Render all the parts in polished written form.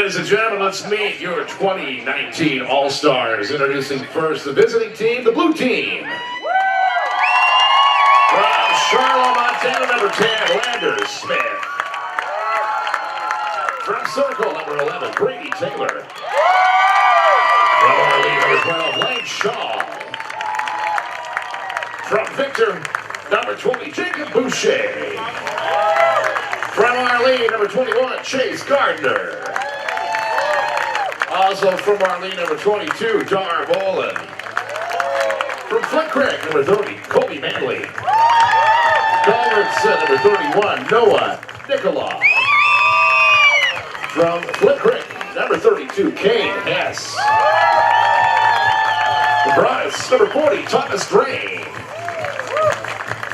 Ladies and gentlemen, let's meet your 2019 All-Stars. Introducing first the visiting team, the Blue Team. From Charlotte, Montana, number 10, Landers Smith. From Circle, number 11, Brady Taylor. From Arlene, number 12, Lane Shaw. From Victor, number 20, Jacob Boucher. From Arlene, number 21, Chase Gardner. Also from Arlene, number 22, Dar Bolin. From Flint Creek, number 30, Colby Manley. Culverton, number 31, Noah Nicola. From Flint Creek, number 32, Kane Hess. From Bryce, number 40, Thomas Drain.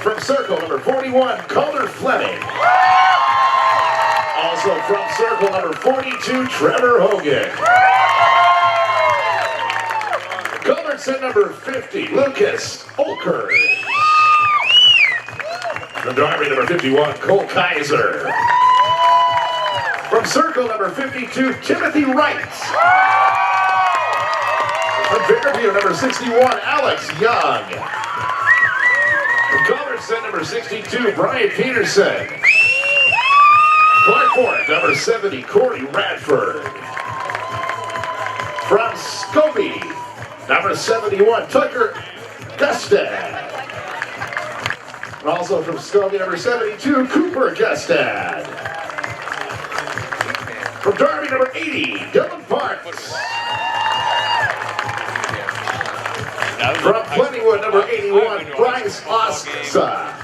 From Circle, number 41, Calder Fleming. Also from Circle, number 42, Trevor Hogan. Culverton, number 50, Lucas Olker. From Darby, number 51, Cole Kaiser. From Circle, number 52, Timothy Wright. From Fairview, number 61, Alex Young. From Culverton, number 62, Brian Peterson. Clarkport, number 70, Corey Radford. From Scobie, number 71, Tucker Gustad. And also from Scobie, number 72, Cooper Gustad. From Darby, number 80, Dylan Parks. From Plentywood, number 81, Bryce Osksa.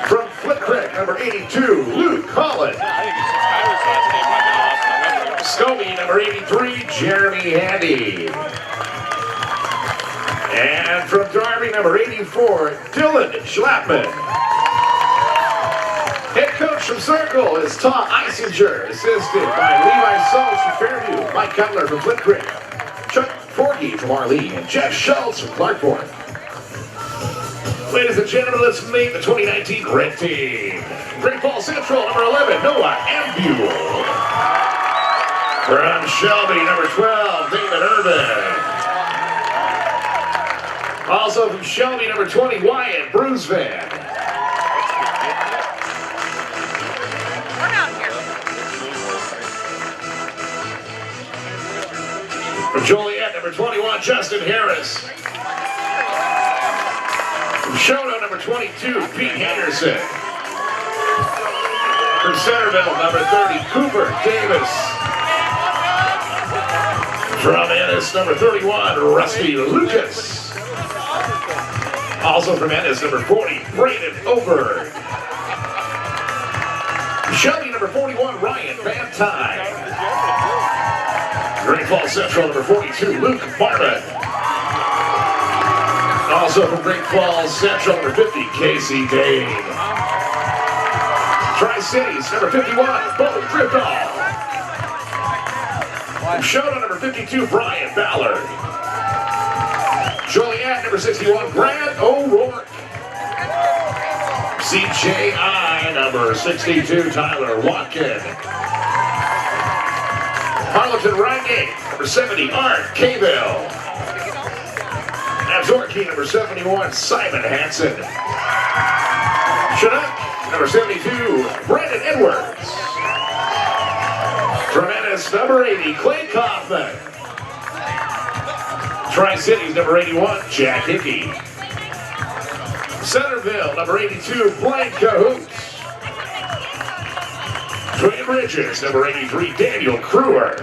From Flint Creek, number 82, Luke Collins. Scobie, number 83, Jeremy Handy. And from Darby, number 84, Dylan Schlappman. Head coach from Circle is Tom Eisinger, assisted by Levi Sulls from Fairview, Mike Cutler from Flint Creek, Chuck Forkey from Arlene, and Jeff Schultz from Clarkport. Ladies and gentlemen, let's meet the 2019 Red Team. Great Falls Central, number 11, Noah Ambule. From Shelby, number 12, David Irvin. Also from Shelby, number 20, Wyatt Brucevan. From Joliet, number 21, Justin Harris. From Shoto, number 22, Pete Henderson. From Centerville, number 30, Cooper Davis. From Ennis, number 31, Rusty Lucas. Also from Ennis, number 40, Brandon Oberg. Shelby, number 41, Ryan Van Tine. Great Falls Central, number 42, Luke Barman. Also from Great Falls Central, number 50, Casey Dane. Tri-Cities, number 51, Bo Driftoff. From Shoto, number 52, Brian Ballard. Joliet, number 61, Grant O'Rourke. CJI, number 62, Tyler Watkin. Harlington Rygate, number 70, Art Cavill. Absorkey, number 71, Simon Hansen. Chinook, number 72, Brandon Edwards. From Ennis, number 80, Clay Kaufman. Tri-Cities, number 81, Jack Hickey. Centerville, number 82, Blaine Cahoots. Twin Bridges, number 83, Daniel Kruer.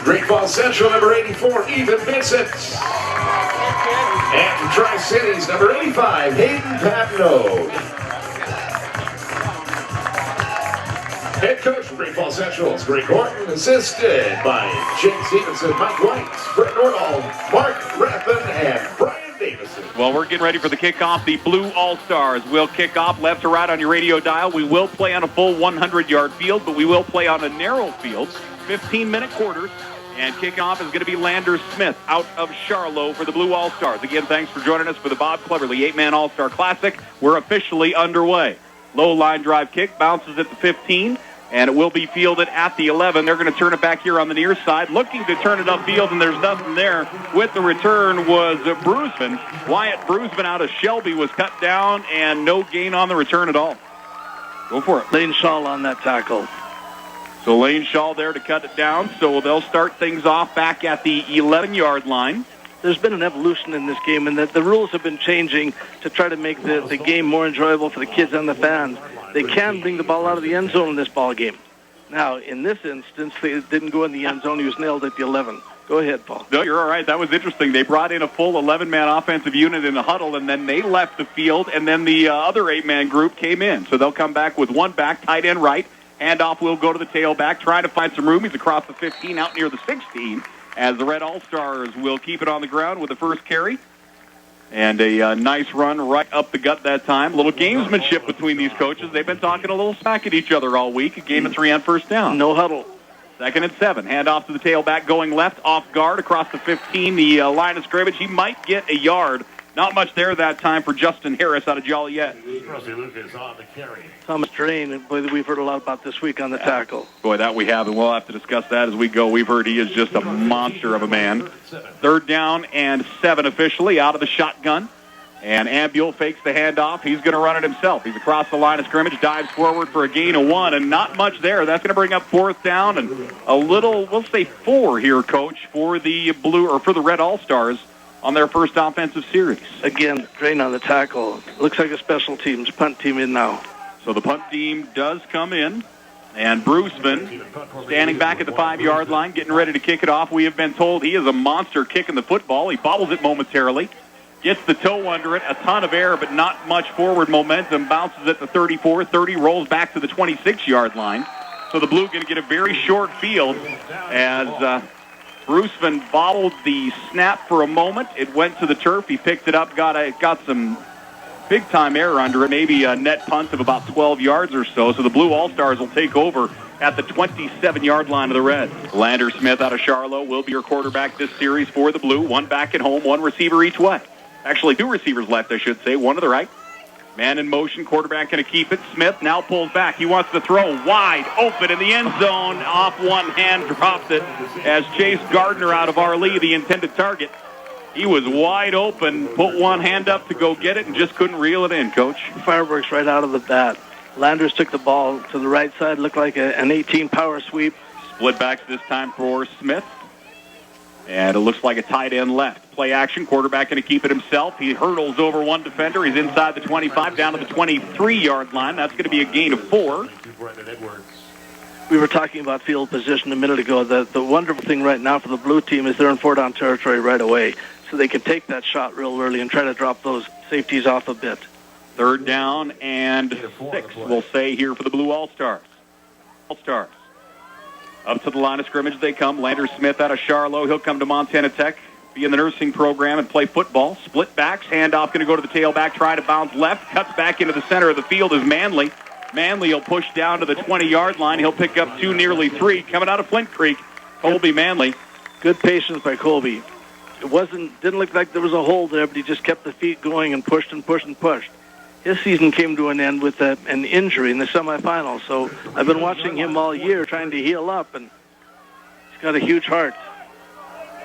Great Falls Central, number 84, Ethan Vincent. And from Tri-Cities, number 85, Hayden Patnode. Head coach from Great Falls Central is Greg Horton, assisted by Jake Stevenson, Mike White, Brett Nordall, Mark Rathman, and Brian Davison. Well, we're getting ready for the kickoff. The Blue All-Stars will kick off left to right on your radio dial. We will play on a full 100-yard field, but we will play on a narrow field, 15-minute quarters. And kickoff is going to be Landers Smith out of Charlotte for the Blue All-Stars. Again, thanks for joining us for the Bob Cleverley 8-Man All-Star Classic. We're officially underway. Low line drive kick, bounces at the 15. And it will be fielded at the 11. They're going to turn it back here on the near side, looking to turn it upfield, and there's nothing there. With the return was Bruisman. Wyatt Bruisman out of Shelby was cut down, and no gain on the return at all. Go for it. Lane Shaw on that tackle. So Lane Shaw there to cut it down. So they'll start things off back at the 11-yard line. There's been an evolution in this game, and that the rules have been changing to try to make the game more enjoyable for the kids and the fans. They can bring the ball out of the end zone in this ball game. Now, in this instance, they didn't go in the end zone. He was nailed at the 11. Go ahead, Paul. No, you're all right. That was interesting. They brought in a full 11-man offensive unit in the huddle, and then they left the field, and then the other 8-man group came in. So they'll come back with one back, tight end right. Handoff will go to the tailback, trying to find some room. He's across the 15, out near the 16, as the Red All-Stars will keep it on the ground with the first carry. And a nice run right up the gut that time. A little gamesmanship between these coaches. They've been talking a little smack at each other all week. A game of 3 on first down. No huddle. 2nd and 7. Handoff to the tailback going left, off guard across the 15. The line of scrimmage. He might get a yard. Not much there that time for Justin Harris out of Joliet. Lucas on the carry. Thomas Drain, boy, we've heard a lot about this week on the tackle. Boy, that we have, and we'll have to discuss that as we go. We've heard he is just a monster of a man. 3rd down and 7 officially out of the shotgun. And Ambule fakes the handoff. He's going to run it himself. He's across the line of scrimmage, dives forward for a gain of 1, and not much there. That's going to bring up 4th down and a little, we'll say 4 here, Coach, for the Red All-Stars on their first offensive series. Again, Drain on the tackle. Looks like a special teams punt team in now. So the punt team does come in, and Bruceman standing back at the 5-yard line, getting ready to kick it off. We have been told he is a monster kicking the football. He bobbles it momentarily, gets the toe under it, a ton of air, but not much forward momentum, bounces at the 34, 30, rolls back to the 26-yard line. So the Blue going to get a very short field as Bruceman bobbled the snap for a moment. It went to the turf. He picked it up, got some big-time air under it, maybe a net punt of about 12 yards or so. So the Blue All-Stars will take over at the 27-yard line of the Red. Lander Smith out of Charlotte will be your quarterback this series for the Blue. One back at home, one receiver each way. Actually, 2 receivers left, I should say. One to the right. Man in motion, quarterback going to keep it. Smith now pulls back. He wants to throw wide open in the end zone. Off one hand, dropped it as Chase Gardner out of Arlee, the intended target. He was wide open, put one hand up to go get it, and just couldn't reel it in, Coach. Fireworks right out of the bat. Landers took the ball to the right side, looked like an 18 power sweep. Split backs this time for Smith. And it looks like a tight end left. Play action, quarterback going to keep it himself. He hurdles over one defender. He's inside the 25, down to the 23-yard line. That's going to be a gain of 4. We were talking about field position a minute ago. The wonderful thing right now for the Blue team is they're in 4-down territory right away. So they can take that shot real early and try to drop those safeties off a bit. 3rd down and 6, we'll say here for the Blue All-Stars. All-Stars. Up to the line of scrimmage they come. Lander Smith out of Charlotte. He'll come to Montana Tech, be in the nursing program and play football. Split backs. Handoff going to go to the tailback. Try to bounce left. Cuts back into the center of the field is Manley. Manley will push down to the 20-yard line. He'll pick up 2, nearly 3. Coming out of Flint Creek, Colby Manley. Good patience by Colby. It didn't look like there was a hole there, but he just kept the feet going and pushed and pushed and pushed. His season came to an end with an injury in the semifinals, so I've been watching him all year trying to heal up, and he's got a huge heart.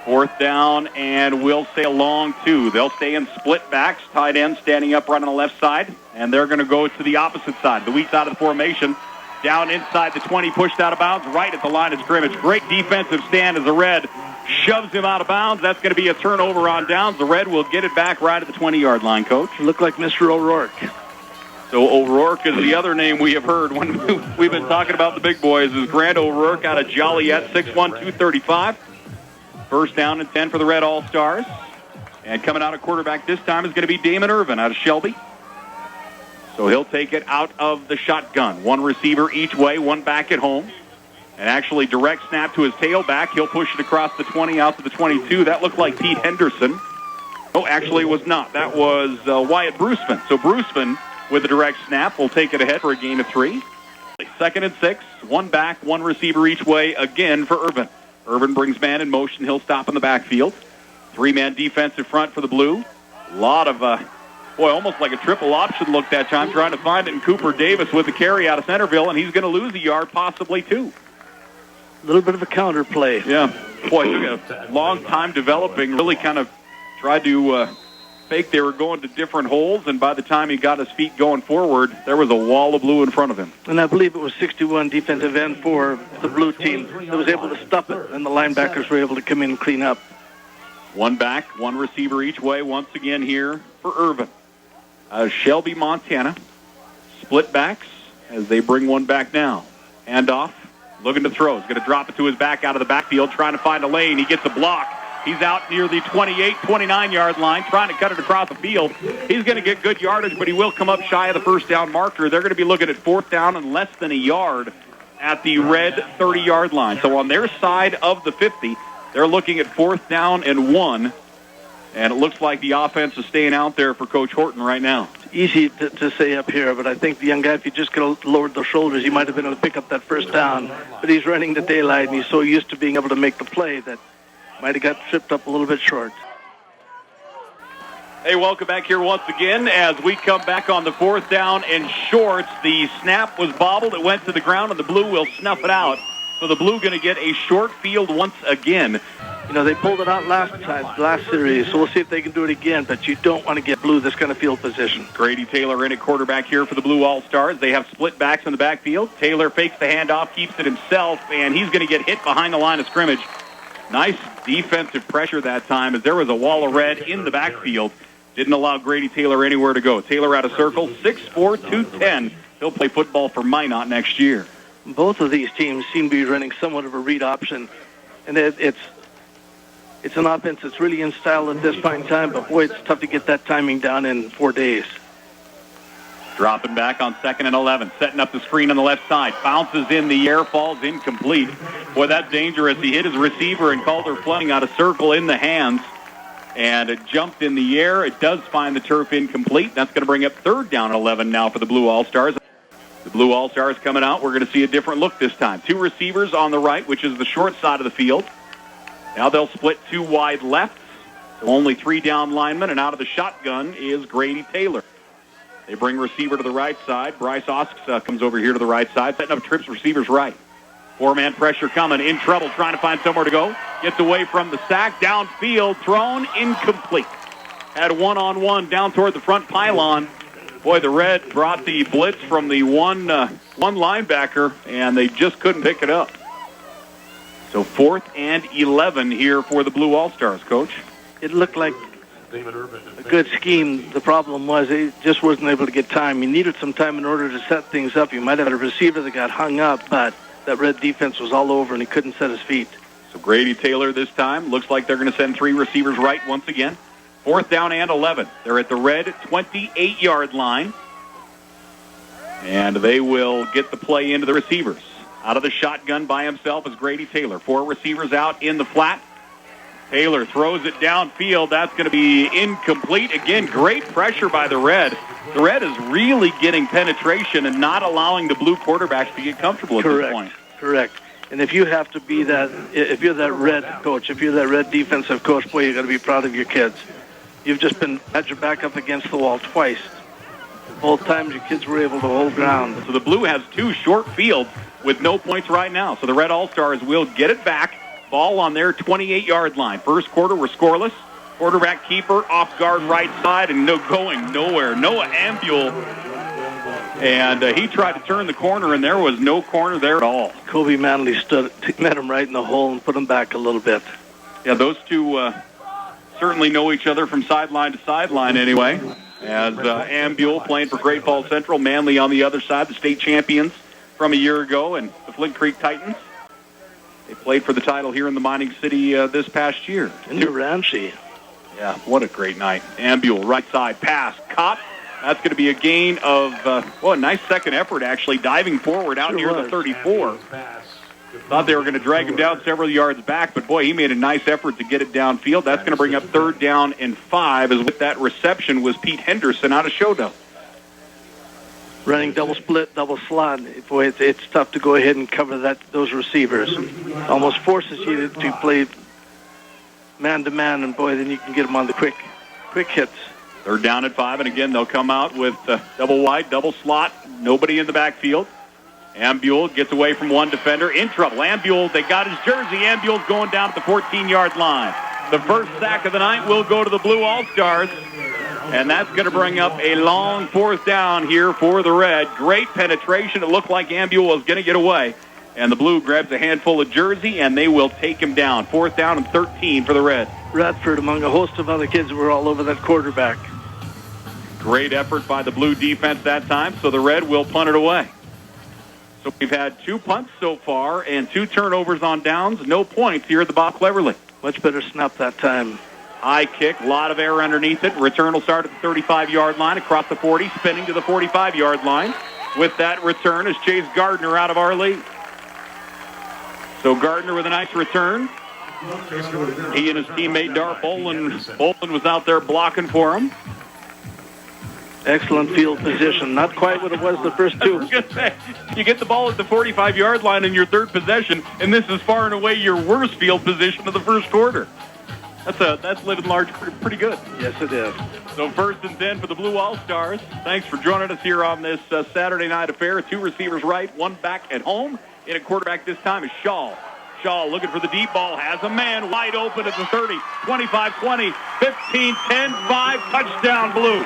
4th down, and we'll say a long 2. They'll stay in split backs. Tight end standing up right on the left side, and they're going to go to the opposite side. The weak side of the formation. Down inside the 20, pushed out of bounds, right at the line of scrimmage. Great defensive stand as the Red shoves him out of bounds. That's going to be a turnover on downs. The Red will get it back right at the 20-yard line, Coach. Look like Mr. O'Rourke. So O'Rourke is the other name we have heard when we've been talking about the big boys. Is Grant O'Rourke out of Joliet, 6'1", 235. 1st down and 10 for the Red All-Stars. And coming out of quarterback this time is going to be Damon Irvin out of Shelby. So he'll take it out of the shotgun. 1 receiver each way, 1 back at home. And actually direct snap to his tailback. He'll push it across the 20 out to the 22. That looked like Pete Henderson. Oh, actually it was not. That was Wyatt Bruceman. So Bruceman with a direct snap will take it ahead for a gain of 3. 2nd and 6. 1 back, 1 receiver each way again for Irvin. Irvin brings man in motion. He'll stop in the backfield. 3-man defensive front for the Blue. A lot of Boy, almost like a triple option look that time, trying to find it in Cooper Davis with the carry out of Centerville, and he's going to lose a yard, possibly two. A little bit of a counter play. Yeah. Boy, it took a long time developing, really kind of tried to fake they were going to different holes, and by the time he got his feet going forward, there was a wall of blue in front of him. And I believe it was 61 defensive end for the blue team that was able to stop it, and the linebackers were able to come in and clean up. One back, one receiver each way once again here for Irvin. Shelby, Montana. Split backs as they bring one back now. Handoff, looking to throw. He's going to drop it to his back out of the backfield, trying to find a lane. He gets a block. He's out near the 28, 29-yard line, trying to cut it across the field. He's going to get good yardage, but he will come up shy of the first down marker. They're going to be looking at fourth down and less than a yard at the red 30-yard line. So on their side of the 50, they're looking at fourth down and 1. And it looks like the offense is staying out there for Coach Horton right now. Easy to say up here, but I think the young guy, if he just could have lowered the shoulders, he might have been able to pick up that first down. But he's running the daylight, and he's so used to being able to make the play that might have got tripped up a little bit short. Hey, welcome back here once again as we come back on the fourth down and shorts. The snap was bobbled. It went to the ground, and the blue will snuff it out. So the blue going to get a short field once again. You know, they pulled it out last series, so we'll see if they can do it again, but you don't want to get blue this kind of field position. Grady Taylor in at quarterback here for the Blue All-Stars. They have split backs in the backfield. Taylor fakes the handoff, keeps it himself, and he's going to get hit behind the line of scrimmage. Nice defensive pressure that time as there was a wall of red in the backfield. Didn't allow Grady Taylor anywhere to go. Taylor out of circle, 6'4", 210. He'll play football for Minot next year. Both of these teams seem to be running somewhat of a read option, and it's an offense that's really in style at this point in time, but boy, it's tough to get that timing down in 4 days. Dropping back on 2nd and 11, setting up the screen on the left side. Bounces in the air, falls incomplete. Boy, that's dangerous. He hit his receiver, and Calder Fleming out of circle in the hands, and it jumped in the air. It does find the turf incomplete. That's going to bring up 3rd down and 11 now for the Blue All-Stars. The Blue All-Stars coming out. We're going to see a different look this time. 2 receivers on the right, which is the short side of the field. Now they'll split 2 wide left. So only 3 down linemen, and out of the shotgun is Grady Taylor. They bring receiver to the right side. Bryce Osks comes over here to the right side, setting up trips receivers right. 4-man pressure coming, in trouble, trying to find somewhere to go. Gets away from the sack, downfield, thrown, incomplete. Had one-on-one down toward the front pylon. Boy, the Red brought the blitz from the one linebacker, and they just couldn't pick it up. So 4th and 11 here for the Blue All-Stars, Coach. It looked like a good scheme. The problem was he just wasn't able to get time. He needed some time in order to set things up. You might have had a receiver that got hung up, but that Red defense was all over, and he couldn't set his feet. So Grady Taylor this time. Looks like they're going to send 3 receivers right once again. 4th down and 11. They're at the Red 28-yard line. And they will get the play into the receivers. Out of the shotgun by himself is Grady Taylor. 4 receivers out in the flat. Taylor throws it downfield. That's going to be incomplete. Again, great pressure by the Red. The Red is really getting penetration and not allowing the Blue quarterbacks to get comfortable at this point. Correct. And if you have to be that, if you're that Red coach, if you're that Red defensive coach, boy, you got to be proud of your kids. You've just had your back up against the wall twice. Both times your kids were able to hold ground. So the Blue has 2 short fields with no points right now. So the Red All-Stars will get it back. Ball on their 28-yard line. First quarter, we're scoreless. Quarterback keeper, off guard right side, and going nowhere. Noah Ambule. And he tried to turn the corner, and there was no corner there at all. Kobe Manley met him right in the hole and put him back a little bit. Yeah, those two certainly know each other from sideline to sideline anyway. As Ambule playing for Great Falls Central, Manley on the other side, the state champions from a year ago, and the Flint Creek Titans. They played for the title here in the mining city this past year. In New Ranchi. Yeah, what a great night. Ambule, right side, pass, caught. That's going to be a gain of, a nice second effort, actually, diving forward out near the 34. Thought they were going to drag him down several yards back, but, boy, he made a nice effort to get it downfield. That's going to bring up 3rd down and 5, as with that reception was Pete Henderson out of Showdown. Running double split, double slot. Boy, it's tough to go ahead and cover those receivers. Almost forces you to play man-to-man, and, boy, then you can get them on the quick hits. They're down at 5, and again, they'll come out with double wide, double slot, nobody in the backfield. Ambule gets away from one defender, in trouble. Ambule, they got his jersey. Ambule's going down at the 14-yard line. The first sack of the night will go to the Blue All-Stars, and that's going to bring up a long fourth down here for the Red. Great penetration. It looked like Ambule was going to get away, and the Blue grabs a handful of jersey, and they will take him down. Fourth down and 13 for the Red. Radford, among a host of other kids, were all over that quarterback. Great effort by the Blue defense that time, so the Red will punt it away. So we've had 2 punts so far and 2 turnovers on downs. No points here at the Bob Cleverley. Much better snap that time. High kick, a lot of air underneath it. Return will start at the 35-yard line, across the 40, spinning to the 45-yard line. With that return is Chase Gardner out of our lead. So Gardner with a nice return. He and his teammate Dar Bolin was out there blocking for him. Excellent field position. Not quite what it was the first 2. I was going to say, you get the ball at the 45-yard line in your third possession, and this is far and away your worst field position of the first quarter. That's living large pretty good. Yes, it is. So 1st and 10 for the Blue All-Stars. Thanks for joining us here on this Saturday night affair. 2 receivers right, 1 back at home. In a quarterback this time is Shaw. Shaw looking for the deep ball, has a man wide open at the 30, 25, 20, 15, 10, 5, touchdown Blue.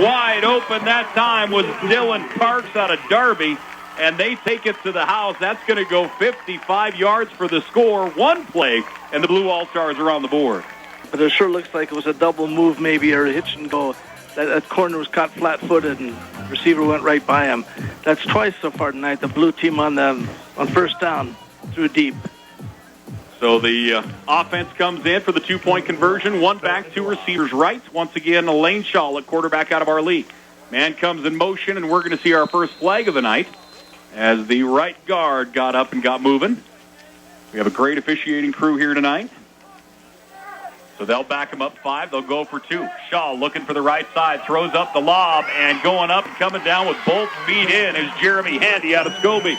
Wide open that time was Dylan Parks out of Darby, and they take it to the house. That's going to go 55 yards for the score. 1 play, and the Blue All-Stars are on the board. But it sure looks like it was a double move maybe, or a hitch and go. That corner was caught flat-footed, and the receiver went right by him. That's twice so far tonight. The Blue team on first down through deep. So the offense comes in for the 2-point conversion. 1 back, 2 receivers right. Once again, Lane Shaw at quarterback out of our league. Man comes in motion, and we're going to see our first flag of the night as the right guard got up and got moving. We have a great officiating crew here tonight. So they'll back him up 5. They'll go for 2. Shaw looking for the right side, throws up the lob, and going up and coming down with both feet in is Jeremy Handy out of Scobie.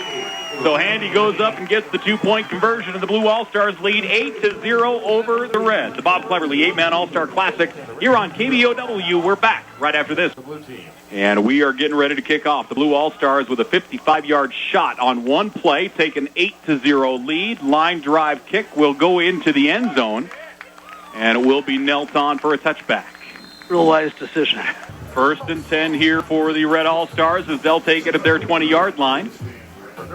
So Handy goes up and gets the 2-point conversion, and the Blue All-Stars lead 8-0 over the Red. The Bob Cleverley 8-Man All-Star Classic here on KBOW. We're back right after this. And we are getting ready to kick off. The Blue All-Stars with a 55-yard shot on 1 play, take an 8-0 lead. Line drive kick will go into the end zone, and it will be knelt on for a touchback. Real wise decision. 1st and 10 here for the Red All-Stars as they'll take it at their 20-yard line.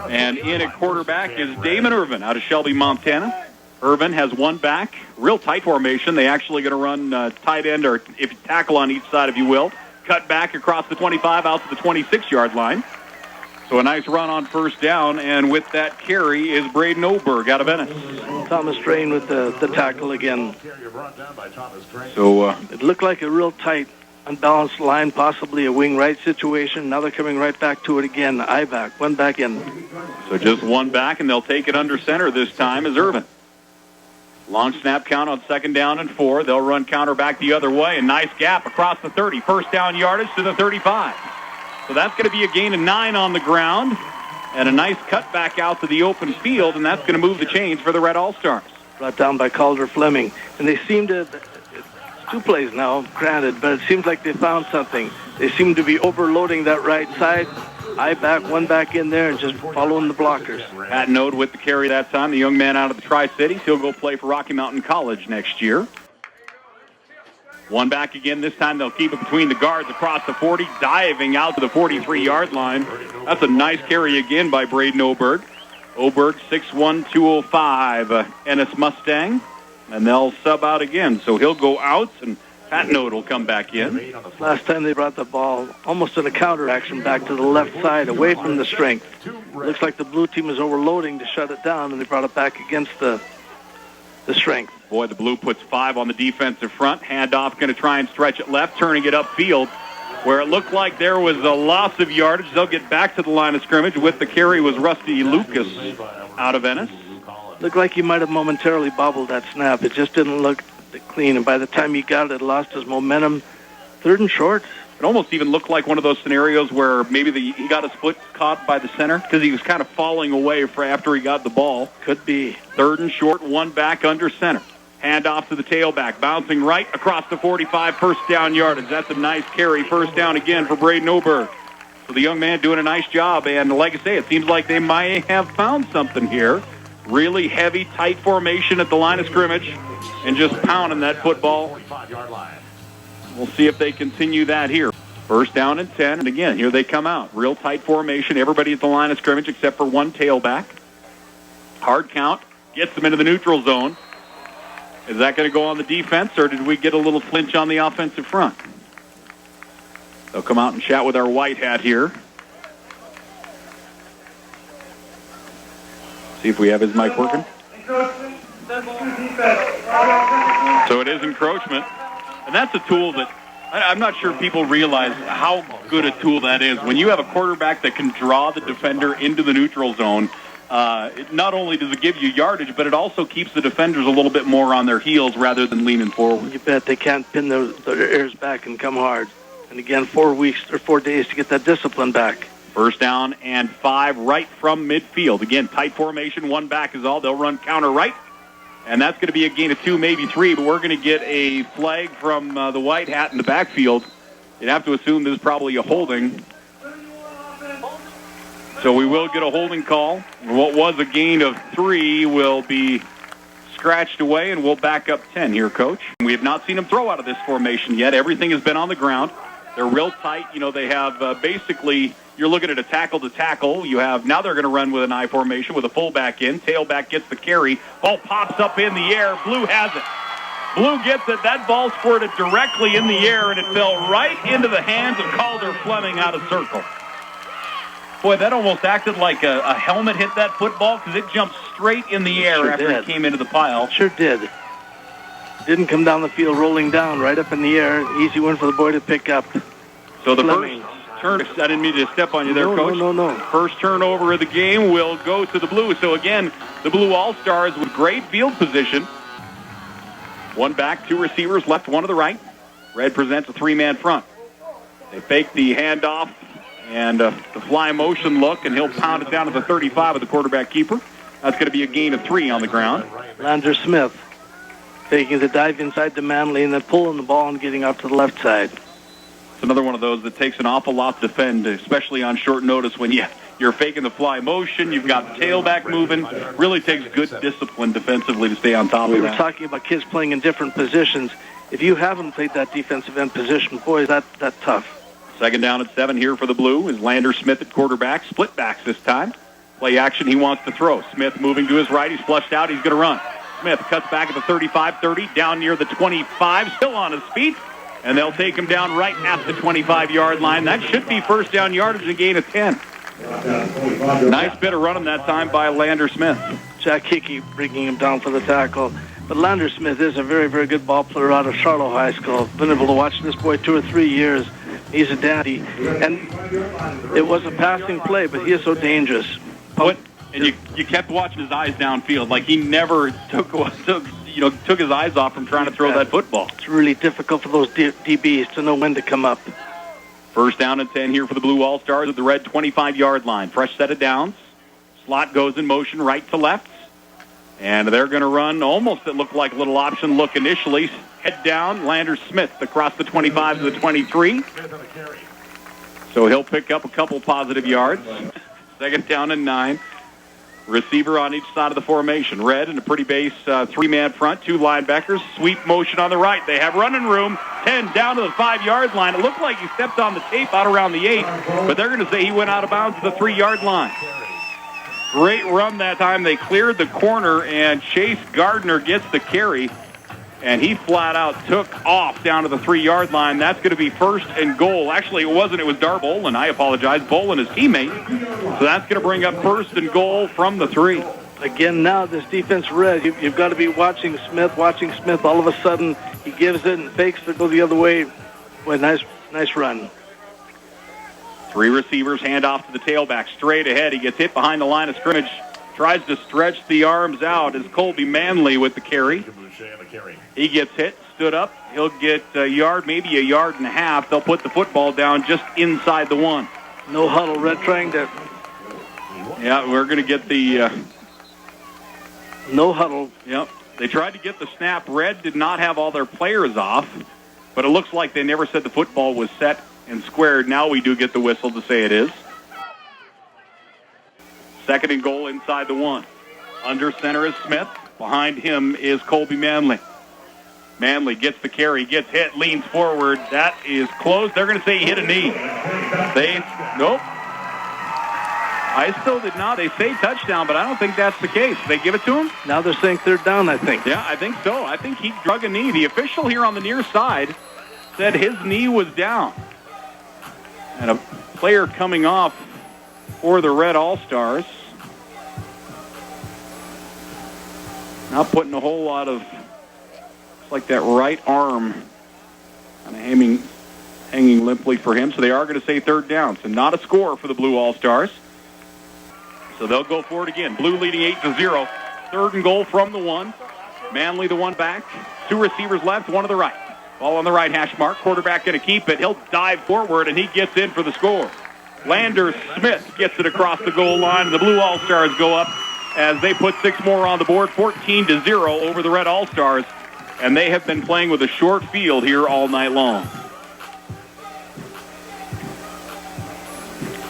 And in at quarterback is Damon Irvin out of Shelby, Montana. Irvin has 1 back, real tight formation. They actually going to run tight end, or if you tackle on each side, if you will. Cut back across the 25 out to the 26-yard line. So a nice run on first down, and with that carry is Braden Oberg out of Ennis. Thomas Drain with the tackle again. So it looked like a real tight, unbalanced line, possibly a wing right situation. Now they're coming right back to it again. I back, 1 back in. So just 1 back, and they'll take it under center this time is Irvin. Long snap count on 2nd down and 4. They'll run counter back the other way. A nice gap across the 30. First down yardage to the 35. So that's going to be a gain of 9 on the ground. And a nice cut back out to the open field, and that's going to move the chains for the Red All-Stars. Brought down by Calder Fleming. And they seem to, it's 2 plays now, granted, but it seems like they found something. They seem to be overloading that right side. I back, 1 back in there, and just following the blockers. Pat Node with the carry that time, the young man out of the Tri-Cities. He'll go play for Rocky Mountain College next year. 1 back again. This time they'll keep it between the guards across the 40, diving out to the 43-yard line. That's a nice carry again by Braden Oberg. Oberg, 6'1", 205, Ennis Mustang. And they'll sub out again. So he'll go out, and Pat Node will come back in. Last time they brought the ball almost in a counter action back to the left side, away from the strength. Looks like the Blue team is overloading to shut it down, and they brought it back against the strength. Boy, the Blue puts 5 on the defensive front. Handoff going to try and stretch it left, turning it upfield, where it looked like there was a loss of yardage. They'll get back to the line of scrimmage. With the carry was Rusty Lucas out of Ennis. Looked like he might have momentarily bobbled that snap. It just didn't look clean, and by the time he got it, lost his momentum. 3rd and short. It almost even looked like one of those scenarios where maybe he got his foot caught by the center because he was kind of falling away after he got the ball. Could be. 3rd and short, 1 back under center. Hand off to the tailback, bouncing right across the 45, first down yardage. That's a nice carry, first down again for Braden Oberg. So the young man doing a nice job, and like I say, it seems like they might have found something here. Really heavy, tight formation at the line of scrimmage, and just pounding that football. We'll see if they continue that here. First down and 10, and again, here they come out. Real tight formation, everybody at the line of scrimmage except for one tailback. Hard count, gets them into the neutral zone. Is that going to go on the defense, or did we get a little flinch on the offensive front? They'll come out and chat with our white hat here. See if we have his mic working. So it is encroachment. And that's a tool that I'm not sure people realize how good a tool that is. When you have a quarterback that can draw the defender into the neutral zone, not only does it give you yardage, but it also keeps the defenders a little bit more on their heels rather than leaning forward. You bet they can't pin their ears back and come hard. And again, 4 days to get that discipline back. First down and 5 right from midfield. Again, tight formation, one back is all. They'll run counter right. And that's going to be a gain of 2, maybe 3, but we're going to get a flag from the white hat in the backfield. You'd have to assume this is probably a holding. So we will get a holding call. What was a gain of 3 will be scratched away, and we'll back up 10 here, Coach. We have not seen them throw out of this formation yet. Everything has been on the ground. They're real tight. You know, they have basically, you're looking at a tackle to tackle. You have, now they're going to run with an I formation with a fullback in. Tailback gets the carry. Ball pops up in the air. Blue has it. Blue gets it. That ball squirted directly in the air, and it fell right into the hands of Calder Fleming out of circle. Boy, that almost acted like a helmet hit that football because it jumped straight in the air after it came into the pile. Sure did. Didn't come down the field rolling down, right up in the air. Easy one for the boy to pick up. So the first turn, I didn't mean to step on you there, Coach. No. First turnover of the game will go to the Blue. So again, the Blue All-Stars with great field position. One back, 2 receivers, left, 1 to the right. Red presents a 3-man front. They fake the handoff and the fly motion look, and he'll pound it down to the 35 of the quarterback keeper. That's going to be a gain of 3 on the ground. Lander Smith taking the dive inside the man lane and then pulling the ball and getting out to the left side. It's another one of those that takes an awful lot to defend, especially on short notice when you're faking the fly motion, you've got the tailback moving. Really takes good discipline defensively to stay on top of that. We were talking about kids playing in different positions. If you haven't played that defensive end position, boy, that's tough. Second down at 7 here for the Blue is Lander Smith at quarterback. Split backs this time. Play action, he wants to throw. Smith moving to his right. He's flushed out. He's going to run. Smith cuts back at the 35-30, down near the 25, still on his feet. And they'll take him down right at the 25-yard line. That should be first down yardage, a gain of 10. Nice bit of running that time by Lander Smith. Jack Hickey bringing him down for the tackle. But Lander Smith is a very, very good ball player out of Charlotte High School. Been able to watch this boy 2 or 3 years. He's a dandy. And it was a passing play, but he is so dangerous. And you kept watching his eyes downfield. Like he never took his eyes off from trying to throw that football. It's really difficult for those DBs to know when to come up. First down and 10 here for the Blue All-Stars at the red 25-yard line. Fresh set of downs. Slot goes in motion right to left. And they're going to run almost, it looked like a little option look initially. Head down, Lander Smith across the 25 to the 23. So he'll pick up a couple positive yards. Second down and 9. Receiver on each side of the formation. Red in a pretty base 3-man front, 2 linebackers. Sweep motion on the right. They have running room. 10 down to the 5-yard line. It looked like he stepped on the tape out around the 8, but they're going to say he went out of bounds to the 3-yard line. Great run that time. They cleared the corner, and Chase Gardner gets the carry, and he flat out took off down to the 3-yard line. That's going to be first and goal. Actually, it wasn't. It was Dar Bolin. I apologize. Bolin, his teammate. So that's going to bring up first and goal from the 3. Again, now this defense red. You've got to be watching Smith. All of a sudden, he gives it and fakes to go the other way. Boy, nice run. 3 receivers, hand off to the tailback, straight ahead. He gets hit behind the line of scrimmage, tries to stretch the arms out as Colby Manley with the carry. He gets hit, stood up. He'll get a yard, maybe a yard and a half. They'll put the football down just inside the 1. No huddle, Red trying to... Yeah, we're going to get the... No huddle. Yep. They tried to get the snap. Red did not have all their players off, but it looks like they never said the football was set and squared. Now we do get the whistle to say it is. Second and goal inside the 1. Under center is Smith. Behind him is Colby Manley. Manley gets the carry, gets hit, leans forward. That is close. They're going to say he hit a knee. Nope. I still did not. They say touchdown, but I don't think that's the case. They give it to him? Now they're saying third down, I think. Yeah, I think so. I think he drug a knee. The official here on the near side said his knee was down. And a player coming off for the Red All-Stars. Not putting a whole lot of, looks like that right arm kind of hanging limply for him. So they are going to say third down. So not a score for the Blue All-Stars. So they'll go for it again. Blue leading 8-0. Third and goal from the 1. Manley the one back. 2 receivers left, 1 to the right. Ball on the right hash mark. Quarterback going to keep it. He'll dive forward, and he gets in for the score. Lander Smith gets it across the goal line. The Blue All-Stars go up as they put 6 more on the board, 14-0 over the Red All-Stars. And they have been playing with a short field here all night long.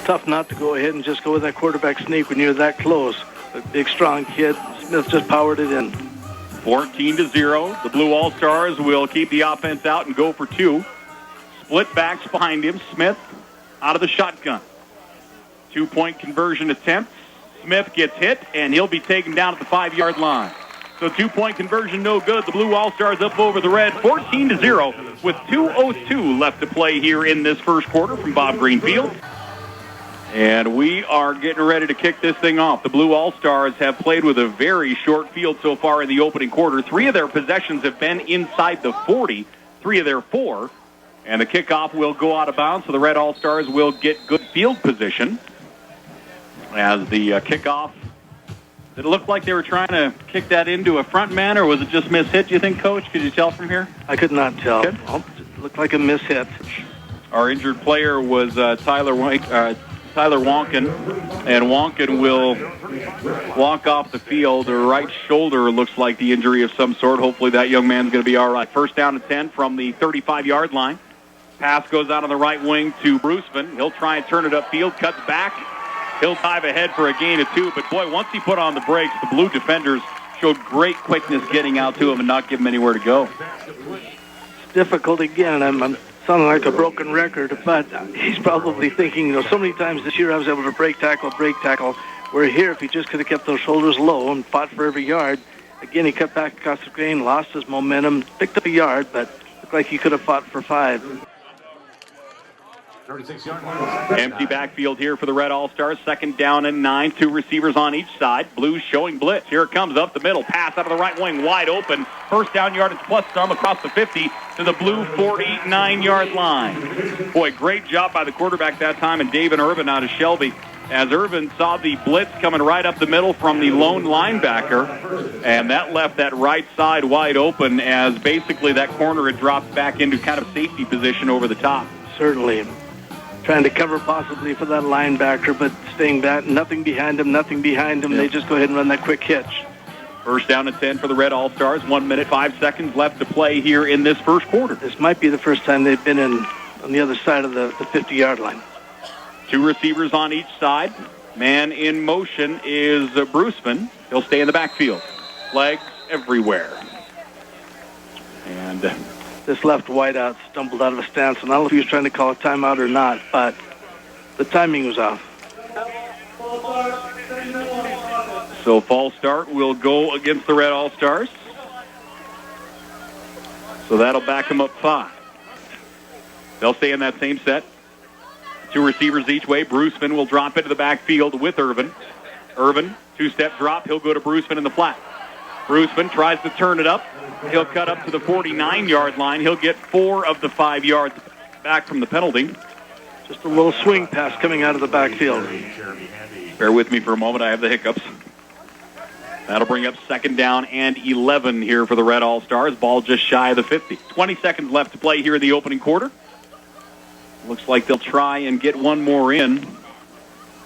Tough not to go ahead and just go with that quarterback sneak when you're that close. A big, strong kid. Smith just powered it in. 14-0. The Blue All-Stars will keep the offense out and go for 2. Split backs behind him. Smith out of the shotgun. 2-point conversion attempt. Smith gets hit, and he'll be taken down at the 5-yard line. So 2-point conversion no good. The Blue All-Stars up over the Red, 14-0 with 2:02 left to play here in this first quarter from Bob Greenfield. And we are getting ready to kick this thing off. The Blue All-Stars have played with a very short field so far in the opening quarter. 3 of their possessions have been inside the 40, 3 of their 4. And the kickoff will go out of bounds, so the Red All-Stars will get good field position. As the kickoff, did it look like they were trying to kick that into a front man, or was it just miss-hit, do you think, Coach? Could you tell from here? I could not tell. It looked like a miss-hit. Our injured player was Tyler Wonkin, and Wonkin will walk off the field. The right shoulder looks like the injury of some sort. Hopefully that young man's going to be all right. First down and 10 from the 35-yard line. Pass goes out on the right wing to Bruceman. He'll try and turn it upfield, cuts back. He'll dive ahead for a gain of 2. But, boy, once he put on the brakes, the Blue defenders showed great quickness getting out to him and not give him anywhere to go. It's difficult again. I'm sounding like a broken record, but he's probably thinking, so many times this year I was able to break tackle. Where here, if he just could have kept those shoulders low and fought for every yard, again, he cut back across the grain, lost his momentum, picked up a yard, but looked like he could have fought for 5. 36-yard line. Empty backfield here for the Red All-Stars. Second down and 9. 2 receivers on each side. Blues showing blitz. Here it comes up the middle. Pass out of the right wing, wide open. First down yardage plus some across the 50 to the Blue 49-yard line. Boy, great job by the quarterback that time, and David Irvin out of Shelby. As Irvin saw the blitz coming right up the middle from the lone linebacker, and that left that right side wide open as basically that corner had dropped back into kind of safety position over the top. Certainly. Trying to cover possibly for that linebacker, but staying back, nothing behind him. Yep. They just go ahead and run that quick hitch. First down and 10 for the Red All-Stars. 1 minute, 5 seconds left to play here in this first quarter. This might be the first time they've been on the other side of the 50-yard line. 2 receivers on each side. Man in motion is Bruceman. He'll stay in the backfield. Flags everywhere. And this left wideout stumbled out of a stance, and I don't know if he was trying to call a timeout or not, but the timing was off. So false start will go against the Red All-Stars. So that'll back them up 5. They'll stay in that same set. 2 receivers each way. Bruceman will drop into the backfield with Irvin. Irvin, 2-step drop. He'll go to Bruceman in the flat. Bruceman tries to turn it up. He'll cut up to the 49-yard line. He'll get 4 of the 5 yards back from the penalty. Just a little swing pass coming out of the backfield. Bear with me for a moment. I have the hiccups. That'll bring up second down and 11 here for the Red All-Stars. Ball just shy of the 50. 20 seconds left to play here in the opening quarter. Looks like they'll try and get one more in.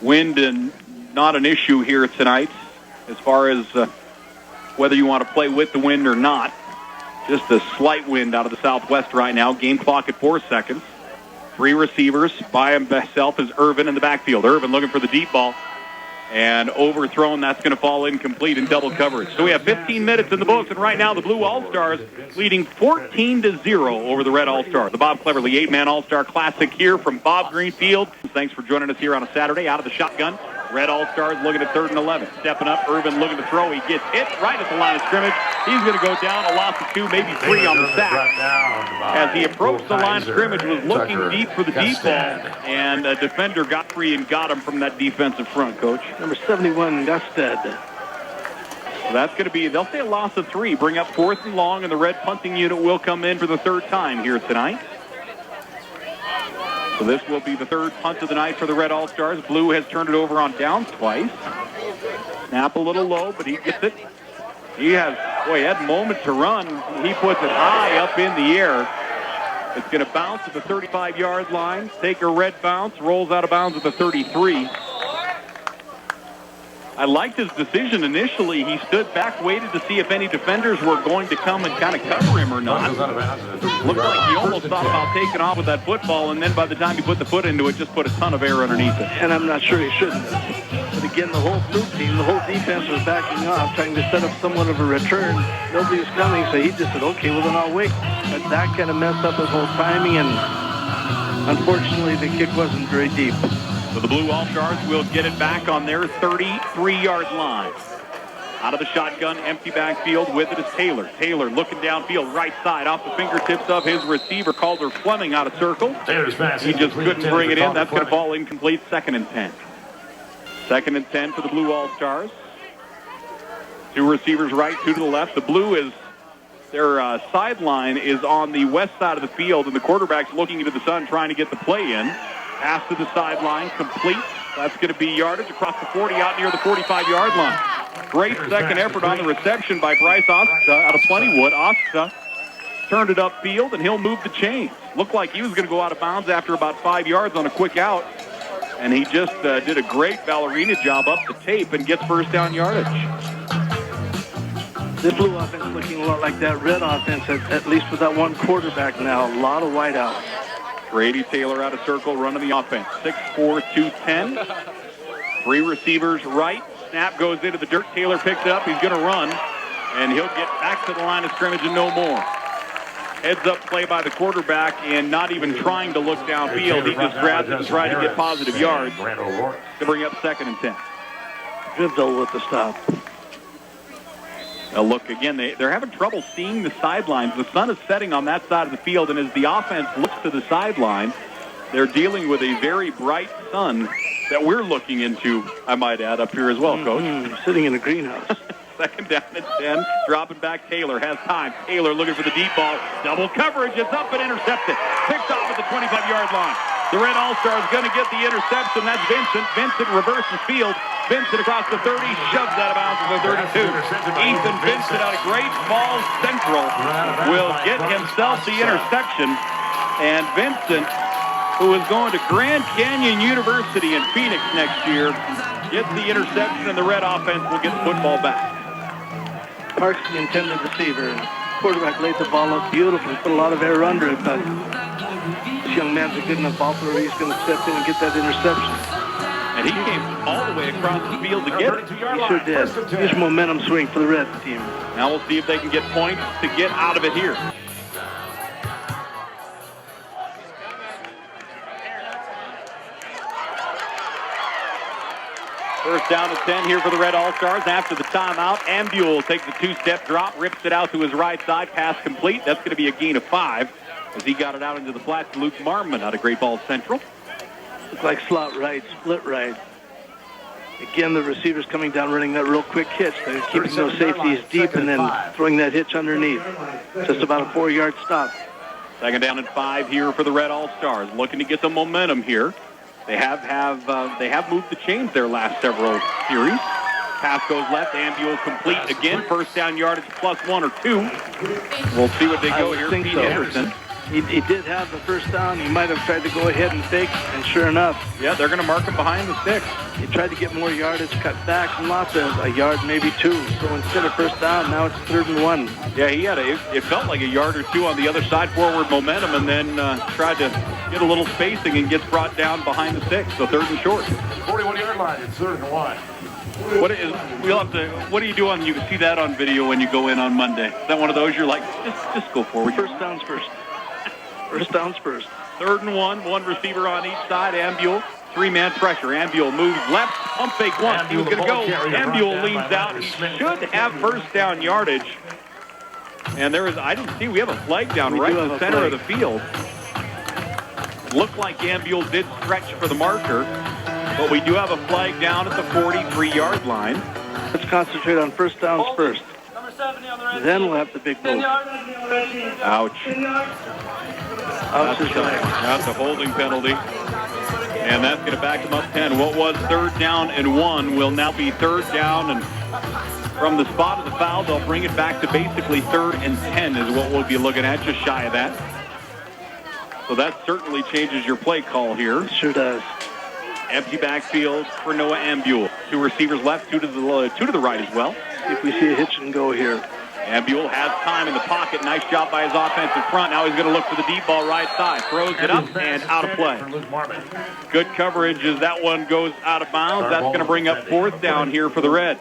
Wind and not an issue here tonight as far as whether you want to play with the wind or not. Just a slight wind out of the southwest right now. Game clock at 4 seconds. 3 receivers. By himself is Irvin in the backfield. Irvin looking for the deep ball. And overthrown, that's going to fall incomplete in double coverage. So we have 15 minutes in the books, and right now the Blue All-Stars leading 14-0 over the Red All-Stars. The Bob Cleverley 8-Man All-Star Classic here from Bob Greenfield. Thanks for joining us here on a Saturday out of the shotgun. Red All-Stars looking at 3rd and 11. Stepping up, Irvin looking to throw. He gets hit right at the line of scrimmage. He's going to go down, a loss of 2, maybe 3 on the sack. As he approached the line of scrimmage, was looking deep for the deep ball, and a defender got free and got him from that defensive front, Coach. Number 71, Gusted. So that's going to be, they'll say a loss of 3, bring up 4th and long, and the Red punting unit will come in for the 3rd time here tonight. So this will be the 3rd punt of the night for the Red All-Stars. Blue has turned it over on downs twice. Snap a little low, but he gets it. He had moment to run. He puts it high up in the air. It's going to bounce at the 35-yard line, take a red bounce, rolls out of bounds at the 33. I liked his decision initially. He stood back, waited to see if any defenders were going to come and kind of cover him or not. Looked like he almost thought about taking off with that football, and then by the time he put the foot into it, just put a ton of air underneath it. And I'm not sure he shouldn't have. But again, the whole Butte team, the whole defense was backing off, trying to set up somewhat of a return. Nobody was coming, so he just said, okay, well then I'll wait. But that kind of messed up his whole timing, and unfortunately the kick wasn't very deep. So the Blue All-Stars will get it back on their 33-yard line. Out of the shotgun, empty backfield, with it is Taylor. Taylor looking downfield, right side, off the fingertips of his receiver, Calder Fleming, out of circle. He just couldn't bring it in. That's going to fall incomplete. 2nd and 10. 2nd and 10 for the Blue All-Stars. 2 receivers right, 2 to the left. The Blue is, their sideline is on the west side of the field, and the quarterback's looking into the sun trying to get the play in. Pass to the sideline, complete. That's going to be yardage across the 40 out near the 45-yard line. Great second effort on the reception by Bryce Oska out of Plentywood. Oska turned it upfield, and he'll move the chains. Looked like he was going to go out of bounds after about 5 yards on a quick out, and he just did a great ballerina job up the tape and gets first down yardage. This Blue offense looking a lot like that Red offense, at least with that one quarterback now. A lot of wideouts. Grady Taylor out of circle, running the offense. 6'4", 210. 3 receivers right. Snap goes into the dirt. Taylor picks it up. He's going to run, and he'll get back to the line of scrimmage and no more. Heads up play by the quarterback, and not even trying to look downfield. He just grabs it and tries to get positive yards to bring up 2nd and 10. Good though with the stop. Now look again, they're having trouble seeing the sidelines. The sun is setting on that side of the field, and as the offense looks to the sideline, they're dealing with a very bright sun that we're looking into, I might add, up here as well, Coach. Sitting in a greenhouse. 2nd down and 10, dropping back. Taylor has time. Taylor looking for the deep ball. Double coverage. It's up and intercepted. Picked off at the 25-yard line. The Red All-Star is going to get the interception. That's Vincent. Vincent reverses field. Vincent across the 30, shoves out of bounds to the 32. Ethan Vincent out of Great Falls Central will get himself the interception. And Vincent, who is going to Grand Canyon University in Phoenix next year, gets the interception, and the Red offense will get the football back. Parks the intended receiver. Quarterback laid the ball up beautifully, put a lot of air under it, but this young man's a good enough ball player. He's going to step in and get that interception. And he came all the way across the field to get it. He sure did. Huge momentum swing for the Red team. Now we'll see if they can get points to get out of it here. First down and 10 here for the Red All-Stars. After the timeout, Ambule takes a 2-step drop, rips it out to his right side, pass complete. That's going to be a gain of 5 as he got it out into the flats to Luke Marmon out of Great Falls Central. Looks like slot right, split right. Again, the receivers coming down, running that real quick hitch. They're keeping those safeties deep and then throwing that hitch underneath. Just about a 4-yard stop. 2nd down and 5 here for the Red All-Stars. Looking to get some momentum here. They have moved the chains their last several series. Pass goes left. Ambule complete again. First down yardage +1 or 2. We'll see what they go here. Pete Anderson. He did have the first down. He might have tried to go ahead and fake, and sure enough. Yeah, they're going to mark him behind the sticks. He tried to get more yardage, cut back from lots of a yard, maybe two. So instead of first down, now it's 3rd and 1. Yeah, he had it felt like a yard or two on the other side, forward momentum, and then tried to get a little spacing and gets brought down behind the sticks. So 3rd and short. 41-yard line. It's 3rd and 1. What do you do on? You can see that on video when you go in on Monday. Is that one of those you're like, just go forward? First downs first. First downs first. 3rd and 1. One receiver on each side. Ambule. 3-man pressure. Ambule moves left. Pump fake once. He was going to go. Ambule leans out. He should have first down yardage. And I didn't see. We have a flag down right in the center of the field. It looked like Ambule did stretch for the marker. But we do have a flag down at the 43-yard line. Let's concentrate on first downs first. Then we'll have the big move. Ouch. That's a holding penalty. And that's going to back him up 10. What was 3rd down and 1 will now be 3rd down. And from the spot of the foul, they'll bring it back to basically 3rd and 10 is what we'll be looking at, just shy of that. So that certainly changes your play call here. Sure does. Empty backfield for Noah Ambule. 2 receivers left, 2 to the right as well. If we see a hitch and go here. Ambule has time in the pocket. Nice job by his offensive front. Now he's going to look for the deep ball right side. Throws it up and out of play. Good coverage as that one goes out of bounds. That's going to bring up 4th down here for the Red.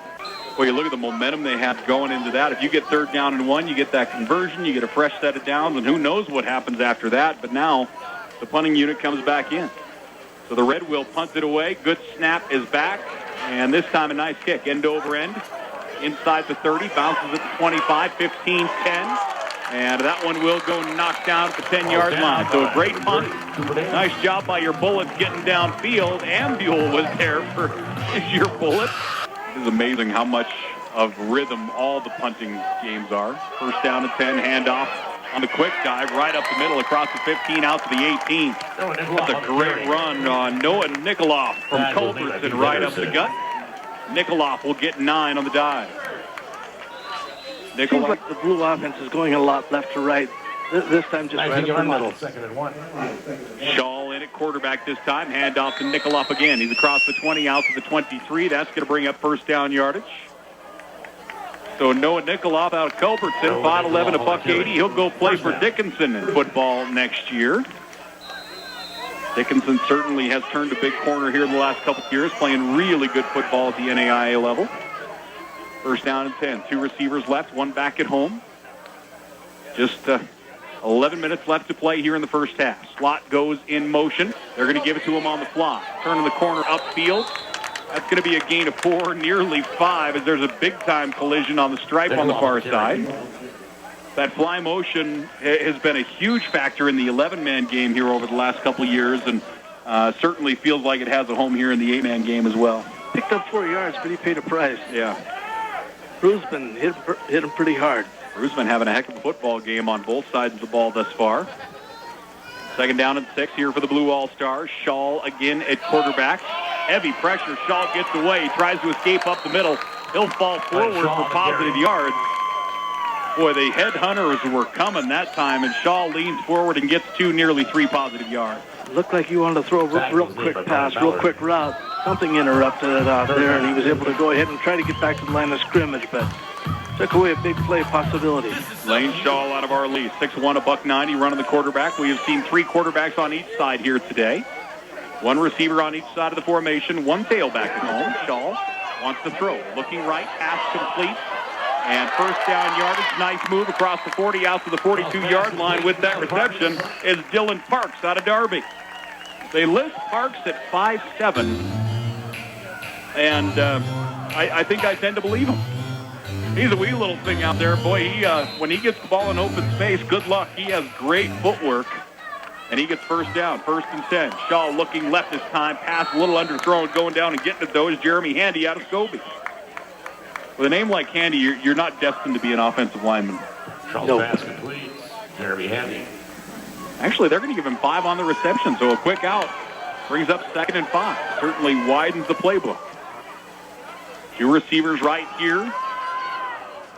Well, you look at the momentum they have going into that. If you get 3rd down and 1, you get that conversion, you get a fresh set of downs, and who knows what happens after that. But now the punting unit comes back in. So the Red will punt it away. Good snap is back. And this time a nice kick, end over end. Inside the 30, bounces at the 25, 15, 10. And that one will go knocked down at the 10-yard line. So a great punt. Nice job by your Bullets getting downfield. Ambule was there for your Bullet. It is amazing how much of rhythm all the punting games are. First down and 10, handoff on the quick dive right up the middle across the 15 out to the 18. That's a great run on Noah Nikoloff from Culbertson right up the gut. Nikoloff will get 9 on the dive. Seems like the Blue offense is going a lot left to right. This time just right up the middle. 2nd and 1. Shaw in at quarterback this time. Handoff to Nikoloff again. He's across the 20 out to the 23. That's going to bring up first down yardage. So Noah Nikoloff out of Culbertson, 5'11", $180. He'll go play for Dickinson in football next year. Dickinson certainly has turned a big corner here in the last couple of years, playing really good football at the NAIA level. First down and 10. 2 receivers left, 1 back at home. Just 11 minutes left to play here in the first half. Slot goes in motion. They're going to give it to him on the fly. Turning the corner upfield. That's going to be a gain of 4, nearly 5, as there's a big-time collision on the stripe on the far side. That fly motion has been a huge factor in the 11-man game here over the last couple of years, and certainly feels like it has a home here in the 8-man game as well. Picked up 4 yards, but he paid a price. Yeah. Rusman hit him pretty hard. Rusman having a heck of a football game on both sides of the ball thus far. 2nd down and 6 here for the Blue All-Stars. Shaw again at quarterback. Heavy pressure. Shaw gets away. He tries to escape up the middle. He'll fall forward for positive yards. Boy, the headhunters were coming that time, and Shaw leans forward and gets 2, nearly 3 positive yards. Looked like he wanted to throw a real quick pass, real quick route. Something interrupted it out there, and he was able to go ahead and try to get back to the line of scrimmage, but took away a big play possibility. Lane Shaw out of our lead. 6'1", $190, running the quarterback. We have seen 3 quarterbacks on each side here today. 1 receiver on each side of the formation, 1 tailback at home. Shaw wants to throw. Looking right, pass complete. And first down yardage, nice move across the 40 out to the 42-yard line with that reception is Dylan Parks out of Darby. They list Parks at 5'7", and I think I tend to believe him. He's a wee little thing out there. Boy, when he gets the ball in open space, good luck. He has great footwork, and he gets first down, 1st and 10. Shaw looking left this time, pass a little underthrown, going down and getting it, though, is Jeremy Handy out of Scobie. With a name like Handy, you're not destined to be an offensive lineman. No. Pass complete. Jeremy Handy. Actually, they're going to give him 5 on the reception, so a quick out brings up 2nd and 5. Certainly widens the playbook. 2 receivers right here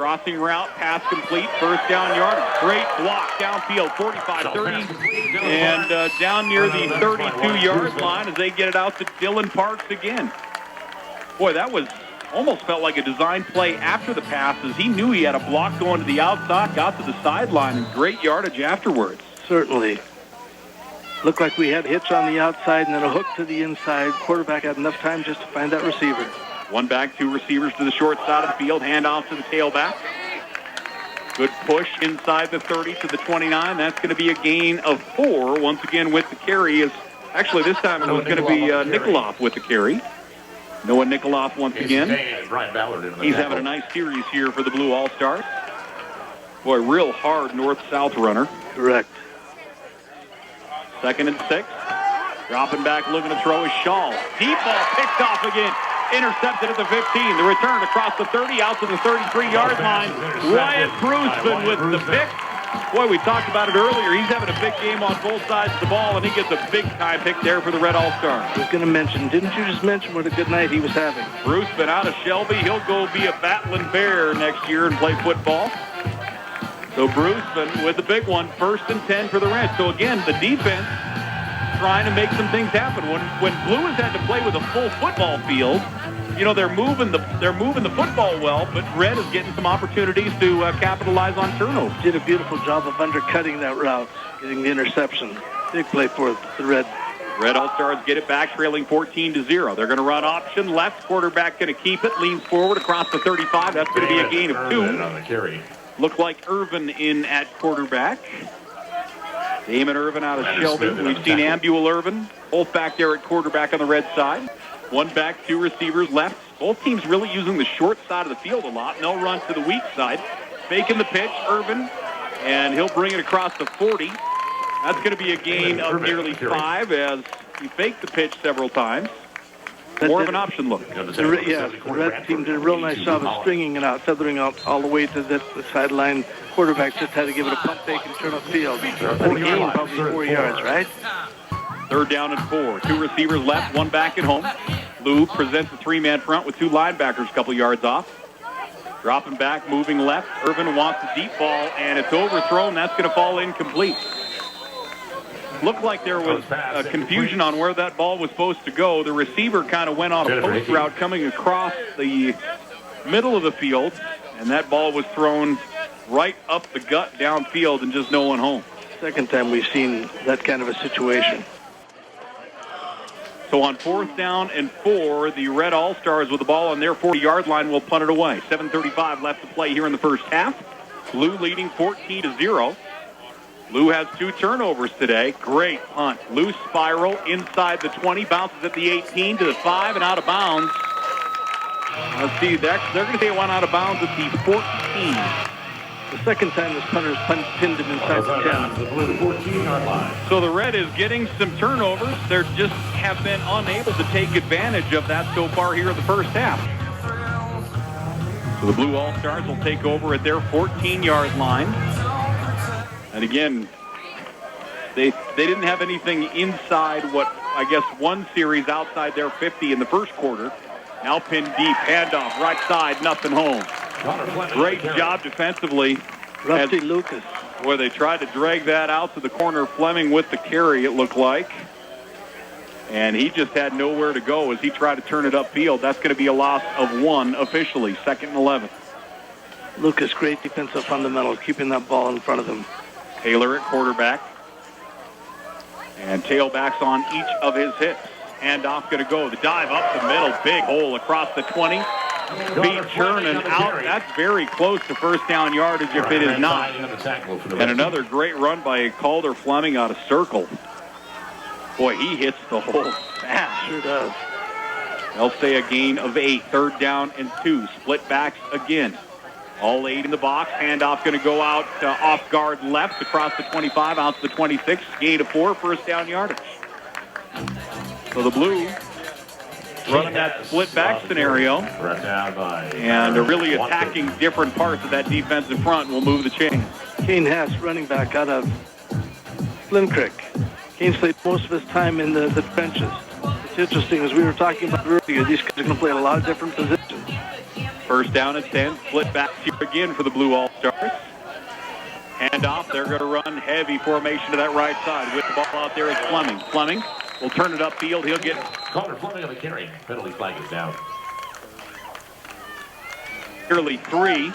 Crossing route, pass complete, first down yardage. Great block downfield, 45-30, and down near the 32-yard line as they get it out to Dylan Parks again. Boy, that was almost felt like a design play after the pass as he knew he had a block going to the outside, got to the sideline, and great yardage afterwards. Certainly. Looked like we had hitch on the outside and then a hook to the inside. Quarterback had enough time just to find that receiver. One back, two receivers to the short side of the field. Handoff to the tailback. Good push inside the 30 to the 29. That's going to be a gain of 4. Once again with the carry. Actually, this time it was going to be Nikoloff with the carry. Noah Nikoloff once again. He's having a nice series here for the Blue All-Stars. Boy, real hard north-south runner. Correct. 2nd and 6. Dropping back, looking to throw is Shaw. Deep ball picked off again. Intercepted at the 15. The return across the 30 out to the 33-yard line. Wyatt Bruceman with the pick. Boy, we talked about it earlier. He's having a big game on both sides of the ball, and he gets a big-time pick there for the Red All-Stars. I was going to mention, didn't you just mention what a good night he was having? Bruceman out of Shelby. He'll go be a battling Bear next year and play football. So Bruceman with the big one, 1st and 10 for the Reds. So again, the defense trying to make some things happen. When Blue has had to play with a full football field, you know, they're moving the football well, but Red is getting some opportunities to capitalize on turnovers. Did a beautiful job of undercutting that route, getting the interception. Big play for the Red. Red All-Stars get it back, trailing 14-0. They're going to run option left. Quarterback going to keep it, leans forward across the 35. That's going to be a gain of 2. On the carry. Look like Irvin in at quarterback. Damon Irvin out of Shelby. We've seen Ambuel Irvin, both back there at quarterback on the Red side. One back, two receivers left. Both teams really using the short side of the field a lot. No run to the weak side. Faking the pitch, Irvin, and he'll bring it across the 40. That's going to be a gain of nearly 5 as he faked the pitch several times. More of an option look. The Red team did a real nice job of stringing it out, feathering out all the way to the sideline. Quarterback just had to give it a pump fake and turn upfield. That gain probably 4 yards, right? 3rd down and 4. 2 receivers left, 1 back at home. Lou presents a 3-man front with 2 linebackers a couple yards off. Dropping back, moving left. Irvin wants the deep ball, and it's overthrown. That's going to fall incomplete. Looked like there was confusion on where that ball was supposed to go. The receiver kind of went on a post route coming across the middle of the field, and that ball was thrown right up the gut downfield and just no one home. Second time we've seen that kind of a situation. So on 4th down and 4, the Red All-Stars with the ball on their 40-yard line will punt it away. 7:35 left to play here in the first half. Blue leading 14-0. Lou has 2 turnovers today. Great punt. Loose spiral inside the 20, bounces at the 18 to the 5 and out of bounds. Let's see, they're going to say it went out of bounds at the 14. The second time this punter's pinned him inside the 10. So the Red is getting some turnovers. They just have been unable to take advantage of that so far here in the first half. So the Blue All-Stars will take over at their 14-yard line. And again, they didn't have anything inside what, I guess, one series outside their 50 in the first quarter. Now pinned deep, handoff, right side, nothing home. Great job defensively. Rusty Lucas. Where they tried to drag that out to the corner. Fleming with the carry, it looked like. And he just had nowhere to go as he tried to turn it upfield. That's going to be a loss of 1 officially, 2nd and 11. Lucas, great defensive fundamentals, keeping that ball in front of him. Taylor at quarterback. And tailbacks on each of his hips. Handoff going to go. The dive up the middle. Big hole across the 20. Feet churning out. That's very close to first down yardage if it is not. And another great run by Calder Fleming out of circle. Boy, he hits the hole fast. Sure does. They'll say a gain of 8. 3rd down and 2. Split backs again. All 8 in the box. Handoff going to go out off guard left across the 25 out to the 26. Gain of 4. First down yardage. So the Blue running that split back scenario and really attacking different parts of that defensive front will move the chain. Kane Hess, running back out of Flynn Creek. Kane's played most of his time in the trenches. It's interesting, as we were talking about earlier, these guys are going to play a lot of different positions. First down and 10. Split back here again for the Blue All-Stars. Hand off. They're going to run heavy formation to that right side. With the ball out there is Fleming. Fleming will turn it upfield. He'll get... Calder Fleming on the carry. Penalty flag is down. Nearly 3.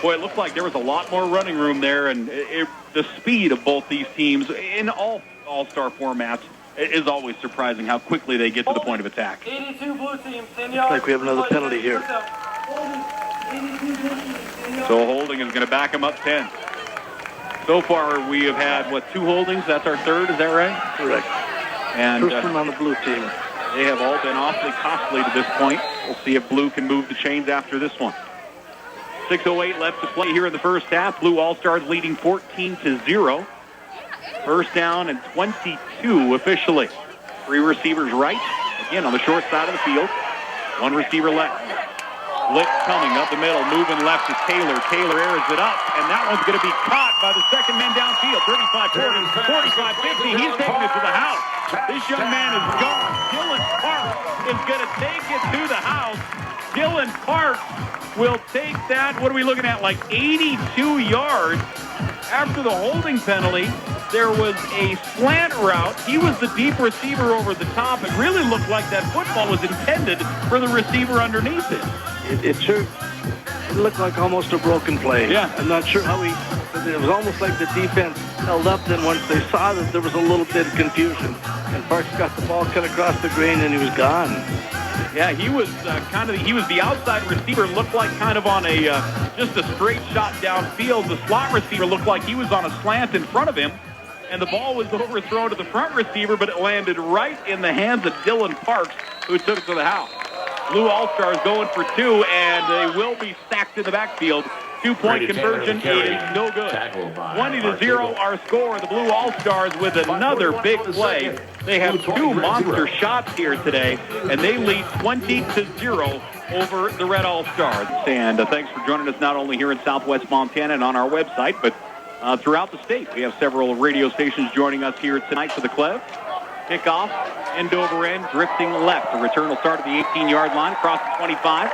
Boy, it looked like there was a lot more running room there, and the speed of both these teams in all All-Star formats is always surprising how quickly they get to the point of attack. 82 blue team. Looks like we have another penalty here. So holding is going to back him up 10. So far, we have had, 2 holdings? That's our third, is that right? Correct. And first one on the blue team. They have all been awfully costly to this point. We'll see if blue can move the chains after this one. 6:08 left to play here in the first half. Blue All-Stars leading 14-0. First down and 22 officially. 3 receivers right. Again, on the short side of the field. 1 receiver left. Blitz coming up the middle. Moving left to Taylor. Taylor airs it up. And that one's going to be caught by the second man downfield. 35-40, 45-50. He's taking it to the house. This young man is gone. Dylan Parks is going to take it to the house. Dylan Parks will take that. What are we looking at? Like 82 yards. After the holding penalty, there was a slant route. He was the deep receiver over the top. It really looked like that football was intended for the receiver underneath it. It sure looked like almost a broken play. Yeah. I'm not sure how it was almost like the defense held up. Then once they saw that there was a little bit of confusion, and Parks got the ball cut across the grain, and he was gone. Yeah, he was he was the outside receiver, looked like kind of on a just a straight shot downfield. The slot receiver looked like he was on a slant in front of him, and the ball was overthrown to the front receiver, but it landed right in the hands of Dylan Parks, who took it to the house. Blue All-Stars going for 2, and they will be stacked in the backfield. 2-point conversion is no good. 20-0 our score. The Blue All-Stars with another big play. They have 2 monster shots here today, and they lead 20-0 over the Red All-Stars. And thanks for joining us not only here in Southwest Montana and on our website, but throughout the state. We have several radio stations joining us here tonight for the Clev. Kickoff, end over end, drifting left. The return will start at the 18-yard line, across the 25,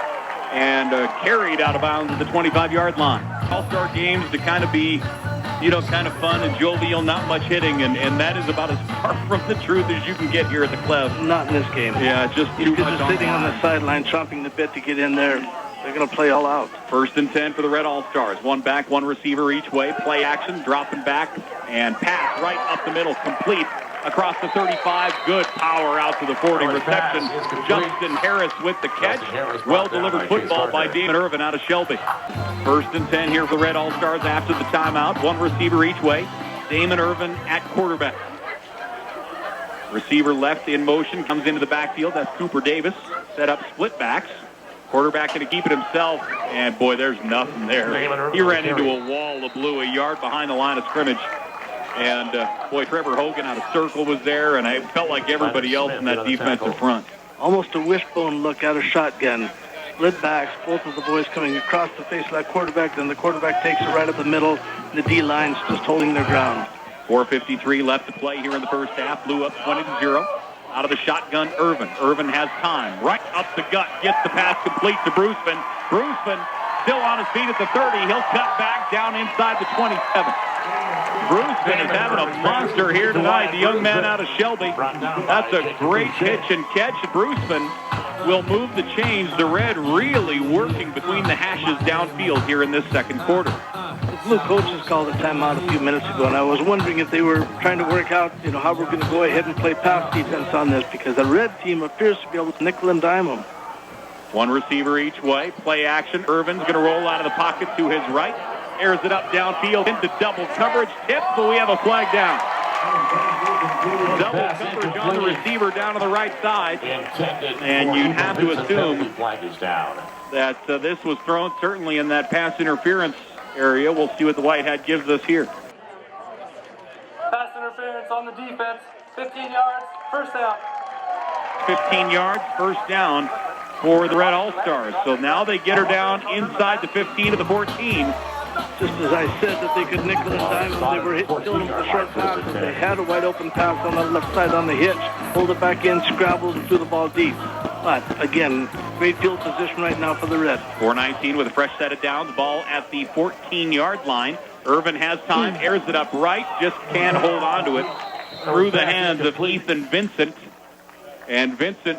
and carried out of bounds at the 25-yard line. All-Star games to kind of be, kind of fun and jovial, not much hitting, and that is about as far from the truth as you can get here at the Clev. Not in this game. Yeah, just too much just sitting on the sideline, chomping the bit to get in there. They're going to play all out. First and 10 for the Red All-Stars. 1 back, 1 receiver each way. Play action, dropping back, and pass right up the middle, complete. Across the 35, good power out to the 40 reception. Justin Harris with the catch. Well-delivered football by Damon Irvin out of Shelby. First and 10 here for the Red All-Stars after the timeout. 1 receiver each way. Damon Irvin at quarterback. Receiver left in motion, comes into the backfield. That's Cooper Davis. Set up split backs. Quarterback going to keep it himself. And, boy, there's nothing there. He ran into a wall of blue, a yard behind the line of scrimmage. And, boy, Trevor Hogan out of circle was there, and I felt like everybody else in that defensive front. Almost a wishbone look out of shotgun. Split backs, both of the boys coming across the face of that quarterback. Then the quarterback takes it right up the middle. The D-line's just holding their ground. 4:53 left to play here in the first half. Blue up 20-0. Out of the shotgun, Irvin. Irvin has time. Right up the gut. Gets the pass complete to Bruceman. Bruceman still on his feet at the 30. He'll cut back down inside the 27. Bruceman is having a monster here tonight, the young man out of Shelby. That's a great pitch and catch. Bruceman will move the chains. The Red really working between the hashes downfield here in this second quarter. The Blue coaches called a timeout a few minutes ago, and I was wondering if they were trying to work out, how we're going to go ahead and play pass defense on this, because the Red team appears to be able to nickel and dime them. 1 receiver each way. Play action. Irvin's going to roll out of the pocket to his right. Airs it up downfield into double coverage. Tip, but we have a flag down. Double coverage on the receiver down to the right side. And you have to assume that this was thrown certainly in that pass interference area. We'll see what the White Hat gives us here. Pass interference on the defense. 15 yards, first down. 15 yards, first down for the Red All-Stars. So now they get her down inside the 15 to the 14. Just as I said that they could nickel and dime them, they were killing with the short passes. They had a wide open pass on the left side on the hitch, pulled it back in, scrabbled, and threw the ball deep. But, again, great field position right now for the Reds. 4:19 with a fresh set of downs. Ball at the 14-yard line. Irvin has time, airs it up right, just can't hold on to it. Through the hands of Ethan Vincent. And Vincent,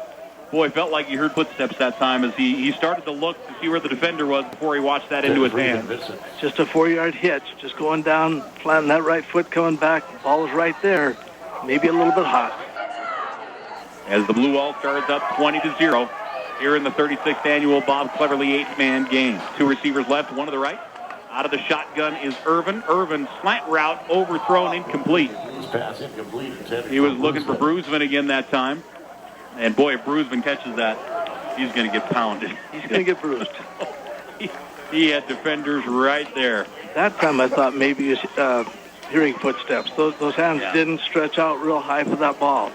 boy, felt like he heard footsteps that time as he started to look to see where the defender was before he watched that into his hand. Just a 4-yard hitch, just going down, planting that right foot, coming back. The ball is right there, maybe a little bit hot. As the Blue All-Stars up 20-0 here in the 36th annual Bob Cleverley 8-man game. 2 receivers left, 1 to the right. Out of the shotgun is Irvin. Irvin slant route, overthrown, incomplete. He was looking for Bruisman again that time. And boy, if Bruisman catches that, he's going to get pounded. He's going to get bruised. He had defenders right there. That time I thought maybe he was hearing footsteps. Those hands didn't stretch out real high for that ball.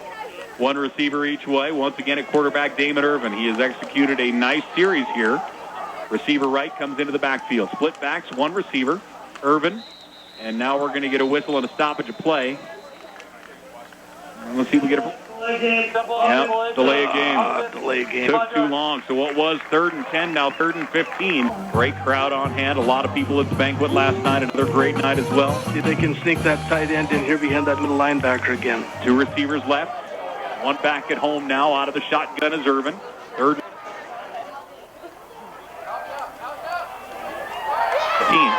1 receiver each way. Once again at quarterback, Damon Irvin. He has executed a nice series here. Receiver right comes into the backfield. Split backs, 1 receiver, Irvin. And now we're going to get a whistle and a stoppage of play. And let's see if we get a... Yep, delay a game. Delay a game. Took too long. So what was 3rd and 10, now 3rd and 15. Great crowd on hand. A lot of people at the banquet last night. Another great night as well. See if they can sneak that tight end in here behind that middle linebacker again. 2 receivers left. 1 back at home now. Out of the shotgun is Irvin. 3rd.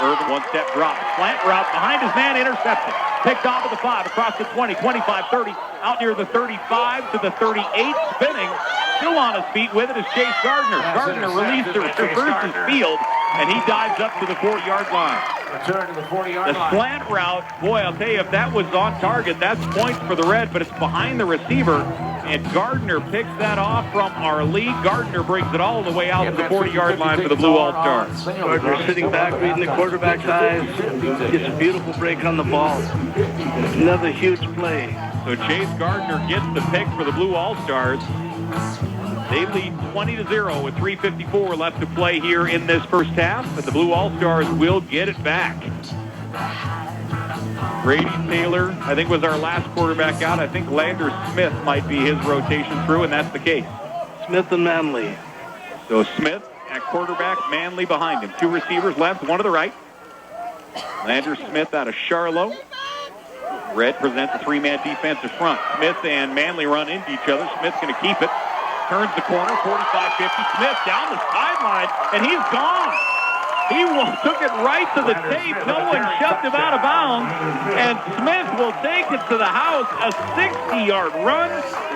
Irvin, 1-step drop. Slant route behind his man, intercepted. Picked off at the 5, across the 20, 25, 30, out near the 35 to the 38, spinning. Still on his feet with it is Chase Gardner. Gardner reverses field, and he dives up to the 4-yard line. Return to the 40-yard line. The slant route, boy, I'll tell you, if that was on target, that's points for the Red, but it's behind the receiver, and Gardner picks that off from our lead. Gardner brings it all the way out to the 40-yard line for the Blue All-Stars. Gardner sitting back, reading the quarterback's eyes, gets a beautiful break on the ball. Another huge play. So Chase Gardner gets the pick for the Blue All-Stars. They lead 20-0 with 3:54 left to play here in this first half, but the Blue All-Stars will get it back. Grady Taylor, I think, was our last quarterback out. I think Lander Smith might be his rotation through, and that's the case. Smith and Manley. So Smith at quarterback, Manley behind him. 2 receivers left, 1 to the right. Lander Smith out of Charlotte. Red presents a 3-man defensive front. Smith and Manley run into each other. Smith's going to keep it. Turns the corner, 45-50. Smith down the sideline, and he's gone. He took it right to the tape. No one shoved him out of bounds. And Smith will take it to the house. A 60-yard run.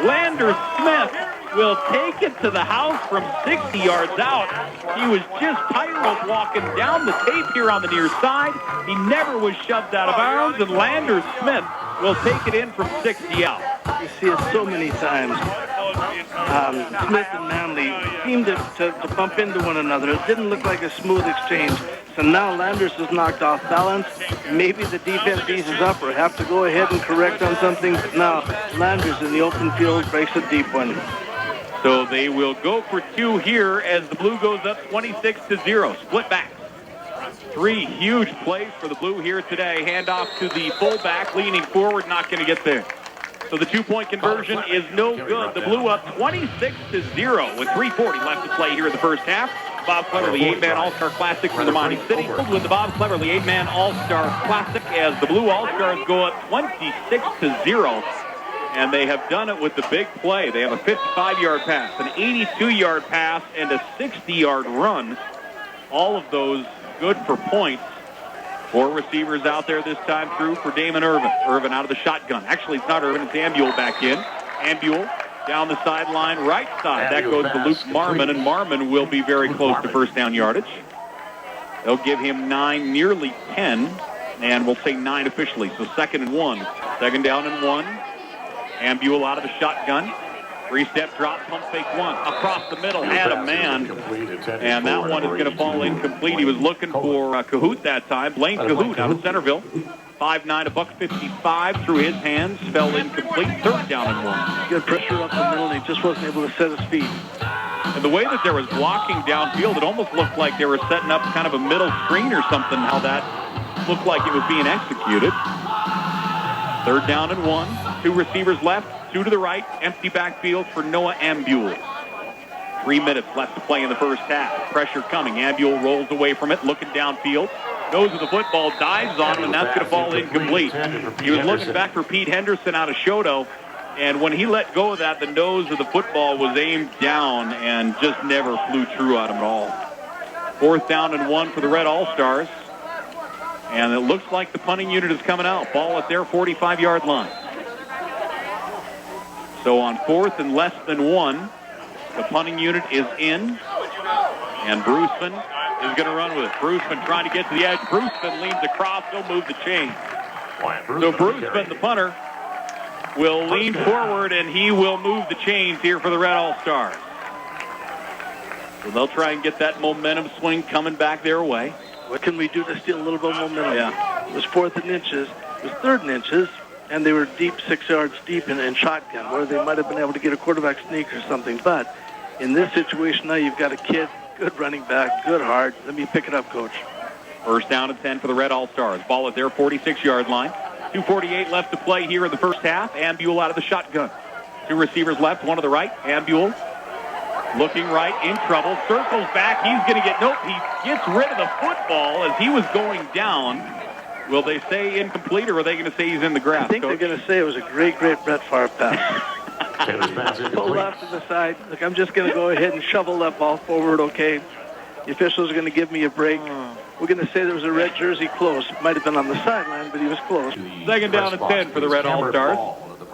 Lander Smith will take it to the house from 60 yards out. He was just tightrope walking down the tape here on the near side. He never was shoved out of bounds. And Lander Smith will take it in from 60 out. You see it so many times. Smith and Manley seemed to bump into one another. It didn't look like a smooth exchange. So now Landers is knocked off balance. Maybe the defense eases up or have to go ahead and correct on something. But now Landers in the open field breaks a deep one. So they will go for 2 here as the Blue goes up 26-0. Split back. 3 huge plays for the Blue here today. Handoff to the fullback, leaning forward, not going to get there. So the 2-point conversion is no good. The Blue up 26-0 with 3:40 left to play here in the first half. Bob Cleverley 8-man All-Star Classic from the Mining City. With the Bob Cleverley 8-man All-Star Classic as the Blue All-Stars go up 26-0. And they have done it with the big play. They have a 55-yard pass, an 82-yard pass, and a 60-yard run. All of those good for points. 4 receivers out there this time through for Damon Irvin. Irvin out of the shotgun. Actually, it's not Irvin, it's Ambule back in. Ambule down the sideline, right side. That goes to Luke Marmon, and Marmon will be very close to first down yardage. They'll give him 9, nearly 10, and we'll say 9 officially. So 2nd and 1. 2nd down and 1. Ambule out of the shotgun. 3-step drop, pump fake 1. Across the middle, had a man. And that one is going to fall incomplete. He was looking for Cahoot that time. Blaine Cahoot out of Centerville. 5'9", $155 through his hands. Fell incomplete. 3rd down and 1. Good pressure up the middle. He just wasn't able to set his feet. And the way that there was blocking downfield, it almost looked like they were setting up kind of a middle screen or something, how that looked like it was being executed. 3rd down and 1. 2 receivers left. 2 to the right, empty backfield for Noah Ambule. 3 minutes left to play in the first half. Pressure coming. Ambule rolls away from it, looking downfield. Nose of the football, dives on him, and that's going to fall incomplete. He was looking back for Pete Henderson out of Shoto, and when he let go of that, the nose of the football was aimed down and just never flew true on him at all. 4th down and 1 for the Red All-Stars. And it looks like the punting unit is coming out. Ball at their 45-yard line. So on 4th and less than 1, the punting unit is in. And Bruceman is going to run with it. Bruceman trying to get to the edge. Bruceman leans across. He'll move the chain. So Bruceman, the punter, will lean forward, and he will move the chains here for the Red All-Stars. So they'll try and get that momentum swing coming back their way. What can we do to steal a little bit of momentum? Yeah. It was 4th and inches. It was 3rd and inches, and they were deep, 6 yards deep in shotgun, where they might have been able to get a quarterback sneak or something. But in this situation now, you've got a kid, good running back, good heart. Let me pick it up, Coach. 1st down and 10 for the Red All-Stars. Ball at their 46-yard line. 2:48 left to play here in the first half. Ambule out of the shotgun. 2 receivers left, 1 to the right. Ambule looking right, in trouble. Circles back. He's going to get, nope, he gets rid of the football as he was going down. Will they say incomplete, or are they going to say he's in the grass? I think Coach? they're going to say it was a great Brett Favre pass. Pulled off to the side. Look, I'm just going to go ahead and shovel that ball forward, okay? The officials are going to give me a break. We're going to say there was a red jersey close. Might have been on the sideline, but he was close. 2nd down and 10 for the Red All-Stars.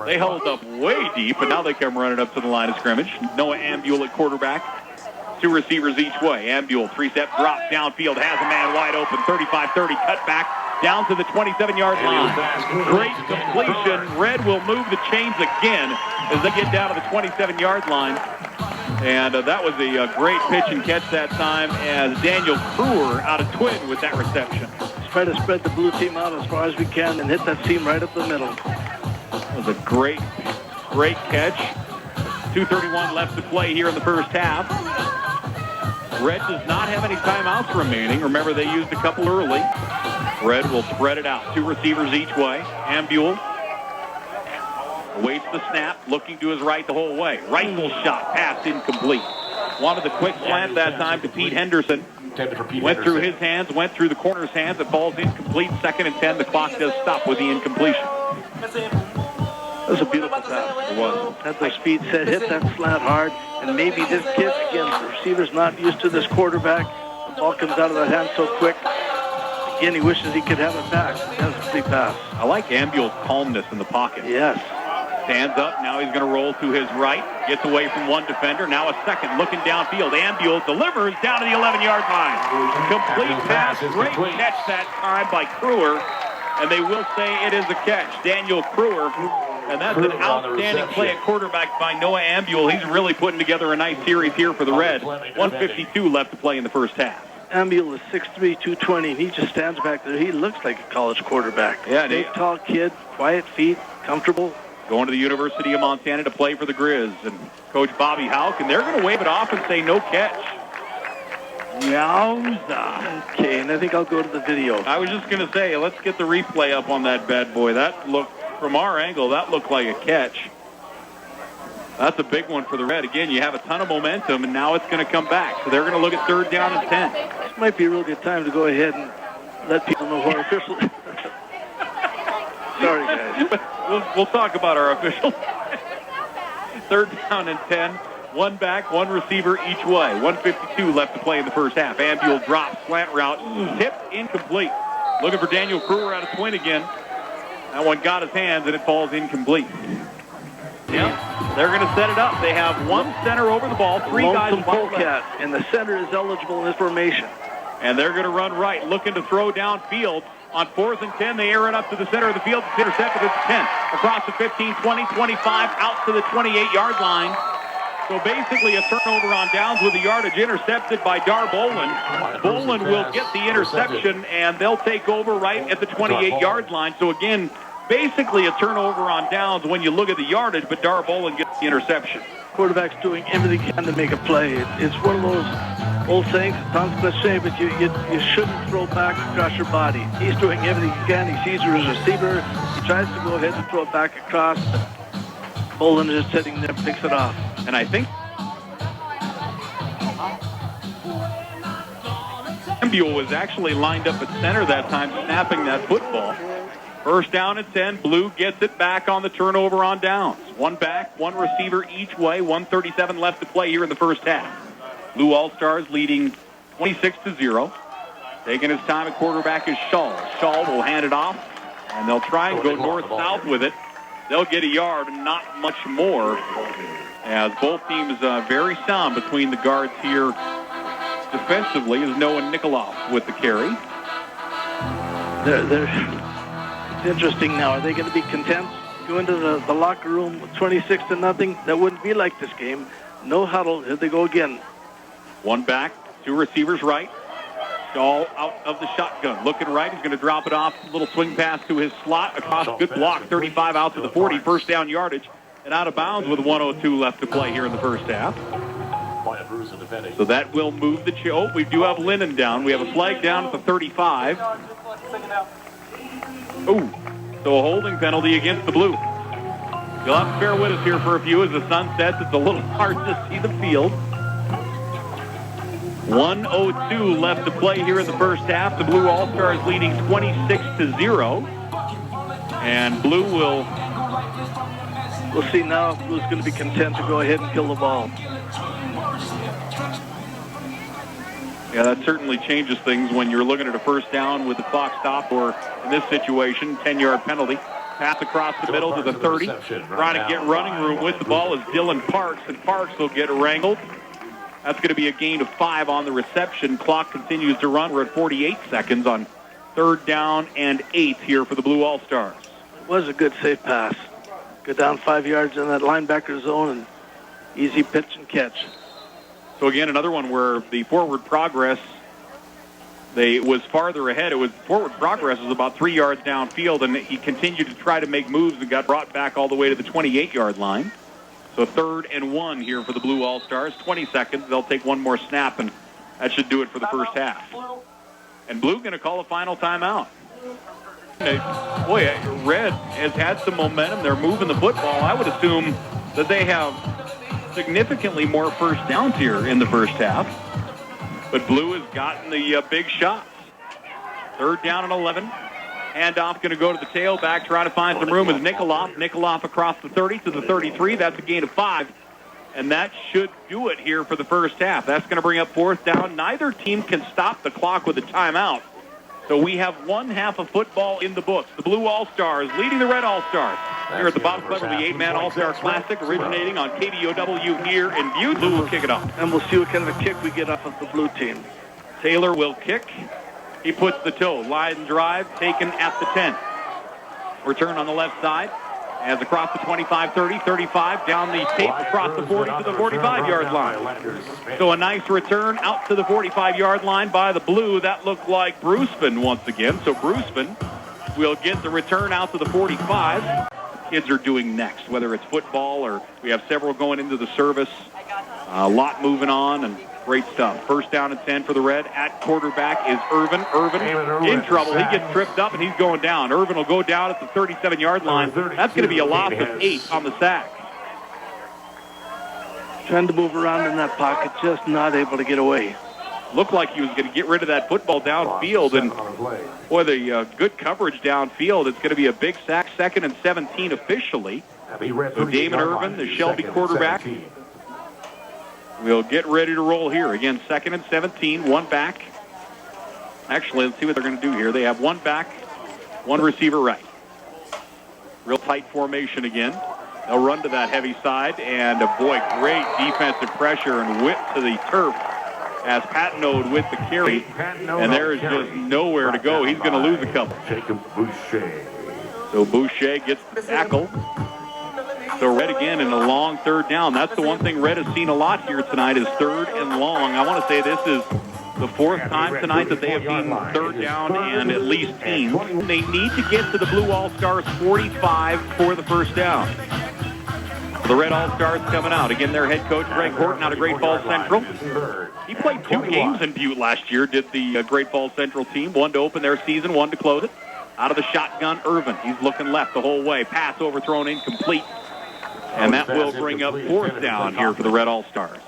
They held up way deep, and now they come running up to the line of scrimmage. Noah Ambule at quarterback. 2 receivers each way. Ambule, 3-step drop downfield, has a man wide open. 35-30 cut back down to the 27-yard line. Great completion. Red will move the chains again as they get down to the 27-yard line. And that was a great pitch and catch that time as Daniel Kruer out of Twin with that reception. Let's try to spread the blue team out as far as we can and hit that seam right up the middle. That was a great catch. 2:31 left to play here in the first half. Red does not have any timeouts remaining. Remember, they used a couple early. Red will spread it out. 2 receivers each way. Ambule awaits the snap, looking to his right the whole way. Rifle shot, pass incomplete. Wanted the quick slant that time to Pete Henderson. Went through his hands, went through the corner's hands. It falls incomplete. 2nd and 10. The clock does stop with the incompletion. That was a beautiful pass. It was. Had those feet set, hit that slant hard, and maybe this kid, again, the receiver's not used to this quarterback. The ball comes out of the hand so quick. Again, he wishes he could have it back. That's a complete pass. I like Ambule's calmness in the pocket. Yes. Stands up. Now he's going to roll to his right. Gets away from 1 defender. Now a second. Looking downfield. Ambule delivers down to the 11-yard line. Complete pass. Great catch that time by Kruer. And they will say it is a catch. Daniel Kruer. And that's an outstanding play at quarterback by Noah Ambule. He's really putting together a nice series here for the Red. 1:52 left to play in the first half. Ambule is 6'3", 220, and he just stands back there. He looks like a college quarterback. Yeah, big, tall kid, quiet feet, comfortable. Going to the University of Montana to play for the Grizz. And Coach Bobby Houck, and they're going to wave it off and say no catch. Yowza. Okay, and I think I'll go to the video. I was just going to say, let's get the replay up on that bad boy. That looked, from our angle, that looked like a catch. That's a big one for the Red. Again, you have a ton of momentum, and now it's going to come back. So they're going to look at 3rd down and 10. This might be a real good time to go ahead and let people know who our official. Sorry, guys. We'll talk about our officials. 3rd down and 10. 1 back, 1 receiver each way. 1:52 left to play in the first half. Ambule drops, slant route, tipped, incomplete. Looking for Daniel Kruer out of Twin again. That one got his hands, and it falls incomplete. Yeah, they're going to set it up. They have 1 center over the ball, 3 guys. Polecat, and the center is eligible in this formation. And they're going to run right, looking to throw downfield. On 4th and 10, they air it up to the center of the field. It's intercepted at the 10. Across the 15, 20, 25, out to the 28-yard line. So basically a turnover on downs with the yardage intercepted by Dar Bolin. Bolin will get the interception, and they'll take over right at the 28-yard line. So again, basically a turnover on downs when you look at the yardage, but Dar Bolin gets the interception. Quarterback's doing everything he can to make a play. It's one of those old sayings, it sounds cliche, but you shouldn't throw back across your body. He's doing everything he can. He sees his receiver. He tries to go ahead and throw it back across. Bolin is sitting there, picks it off. And I think Butte was actually lined up at center that time, snapping that football. First down and 10. Blue gets it back on the turnover on downs. One back, one receiver each way. 1:37 left to play here in the first half. Blue All-Stars leading 26-0. Taking his time at quarterback is Shaw. Shaw will hand it off, and they'll try and go north-south with it. They'll get a yard and not much more, as both teams very sound between the guards here defensively, as Noah Nikoloff with the carry. It's interesting now. Are they going to be content? Go into the locker room with 26-0? That wouldn't be like this game. No huddle. Here they go again. One back, two receivers right. Shaw out of the shotgun. Looking right. He's going to drop it off. A little swing pass to his slot. Across. Good block. 35 out to the 40. First down yardage. And out of bounds with 1:02 left to play here in the first half. So that will move the oh, we do have Lennon down. We have a flag down at the 35. Oh, so a holding penalty against the Blue. You'll have to bear with us here for a few as the sun sets. It's a little hard to see the field. 1:02 left to play here in the first half. The Blue All-Stars leading 26-0. And Blue will... We'll see now if Blue's going to be content to go ahead and kill the ball. Yeah, that certainly changes things when you're looking at a first down with the clock stopped, or in this situation, 10-yard penalty. Pass across the middle to the 30. Trying to get running room with the ball is Dylan Parks, and Parks will get wrangled. That's going to be a gain of 5 on the reception. Clock continues to run. We're at 48 seconds on third down and 8 here for the Blue All-Stars. It was a good safe pass. Go down 5 yards in that linebacker zone and easy pitch and catch. So again, another one where the forward progress, was farther ahead. It was forward progress was about 3 yards downfield, and he continued to try to make moves and got brought back all the way to the 28-yard line. So 3rd and 1 here for the Blue All-Stars. 20 seconds. They'll take one more snap, and that should do it for the first half. And Blue going to call a final timeout. Boy, Red has had some momentum. They're moving the football. I would assume that they have significantly more first downs here in the first half. But Blue has gotten the big shots. 3rd down and 11. Handoff going to go to the tailback, try to find some room with Nikoloff. Nikoloff across the 30 to the 33. That's a gain of 5. And that should do it here for the first half. That's going to bring up 4th down. Neither team can stop the clock with a timeout. So we have one half of football in the books. The Blue All-Stars leading the Red All-Stars here at the Bob Cleverley 8-Man All-Star Classic, originating on KDOW here in Butte. Blue will kick it off. And we'll see what kind of a kick we get off of the Blue team. Taylor will kick. He puts the toe. Line drive taken at the 10. Return on the left side. As across the 25, 30, 35, down the tape, across the 40 to the 45-yard line. So a nice return out to the 45-yard line by the Blue. That looked like Bruceman once again. So Bruceman will get the return out to the 45. Kids are doing next, whether it's football or we have several going into the service. A lot moving on and great stuff. First down and 10 for the Red. At quarterback is Irvin. Irvin in trouble. He gets tripped up and he's going down. Irvin will go down at the 37-yard line. That's going to be a loss of 8 on the sack. Trying to move around in that pocket, just not able to get away. Looked like he was going to get rid of that football downfield, and boy, the good coverage downfield. It's going to be a big sack. 2nd and 17 officially. So Damon Irvin, the Shelby quarterback, we'll get ready to roll here. Again, 2nd and 17, one back. Actually, let's see what they're going to do here. They have one back, one receiver right. Real tight formation again. They'll run to that heavy side, and boy, great defensive pressure and whip to the turf as Patnode with the carry. And there is just nowhere to go. He's going to lose a couple. So Boucher gets the tackle. So Red again in a long 3rd down. That's the one thing Red has seen a lot here tonight is 3rd and long. I want to say this is the 4th time tonight that they have been 3rd down and at least teens. They need to get to the Blue All-Stars 45 for the first down. The Red All-Stars coming out. Again, their head coach, Greg Horton, out of Great Falls Central. He played 2 games in Butte last year, did the Great Falls Central team. One to open their season, one to close it. Out of the shotgun, Irvin. He's looking left the whole way. Pass overthrown, incomplete. And that will bring up 4th down here for the Red All-Stars.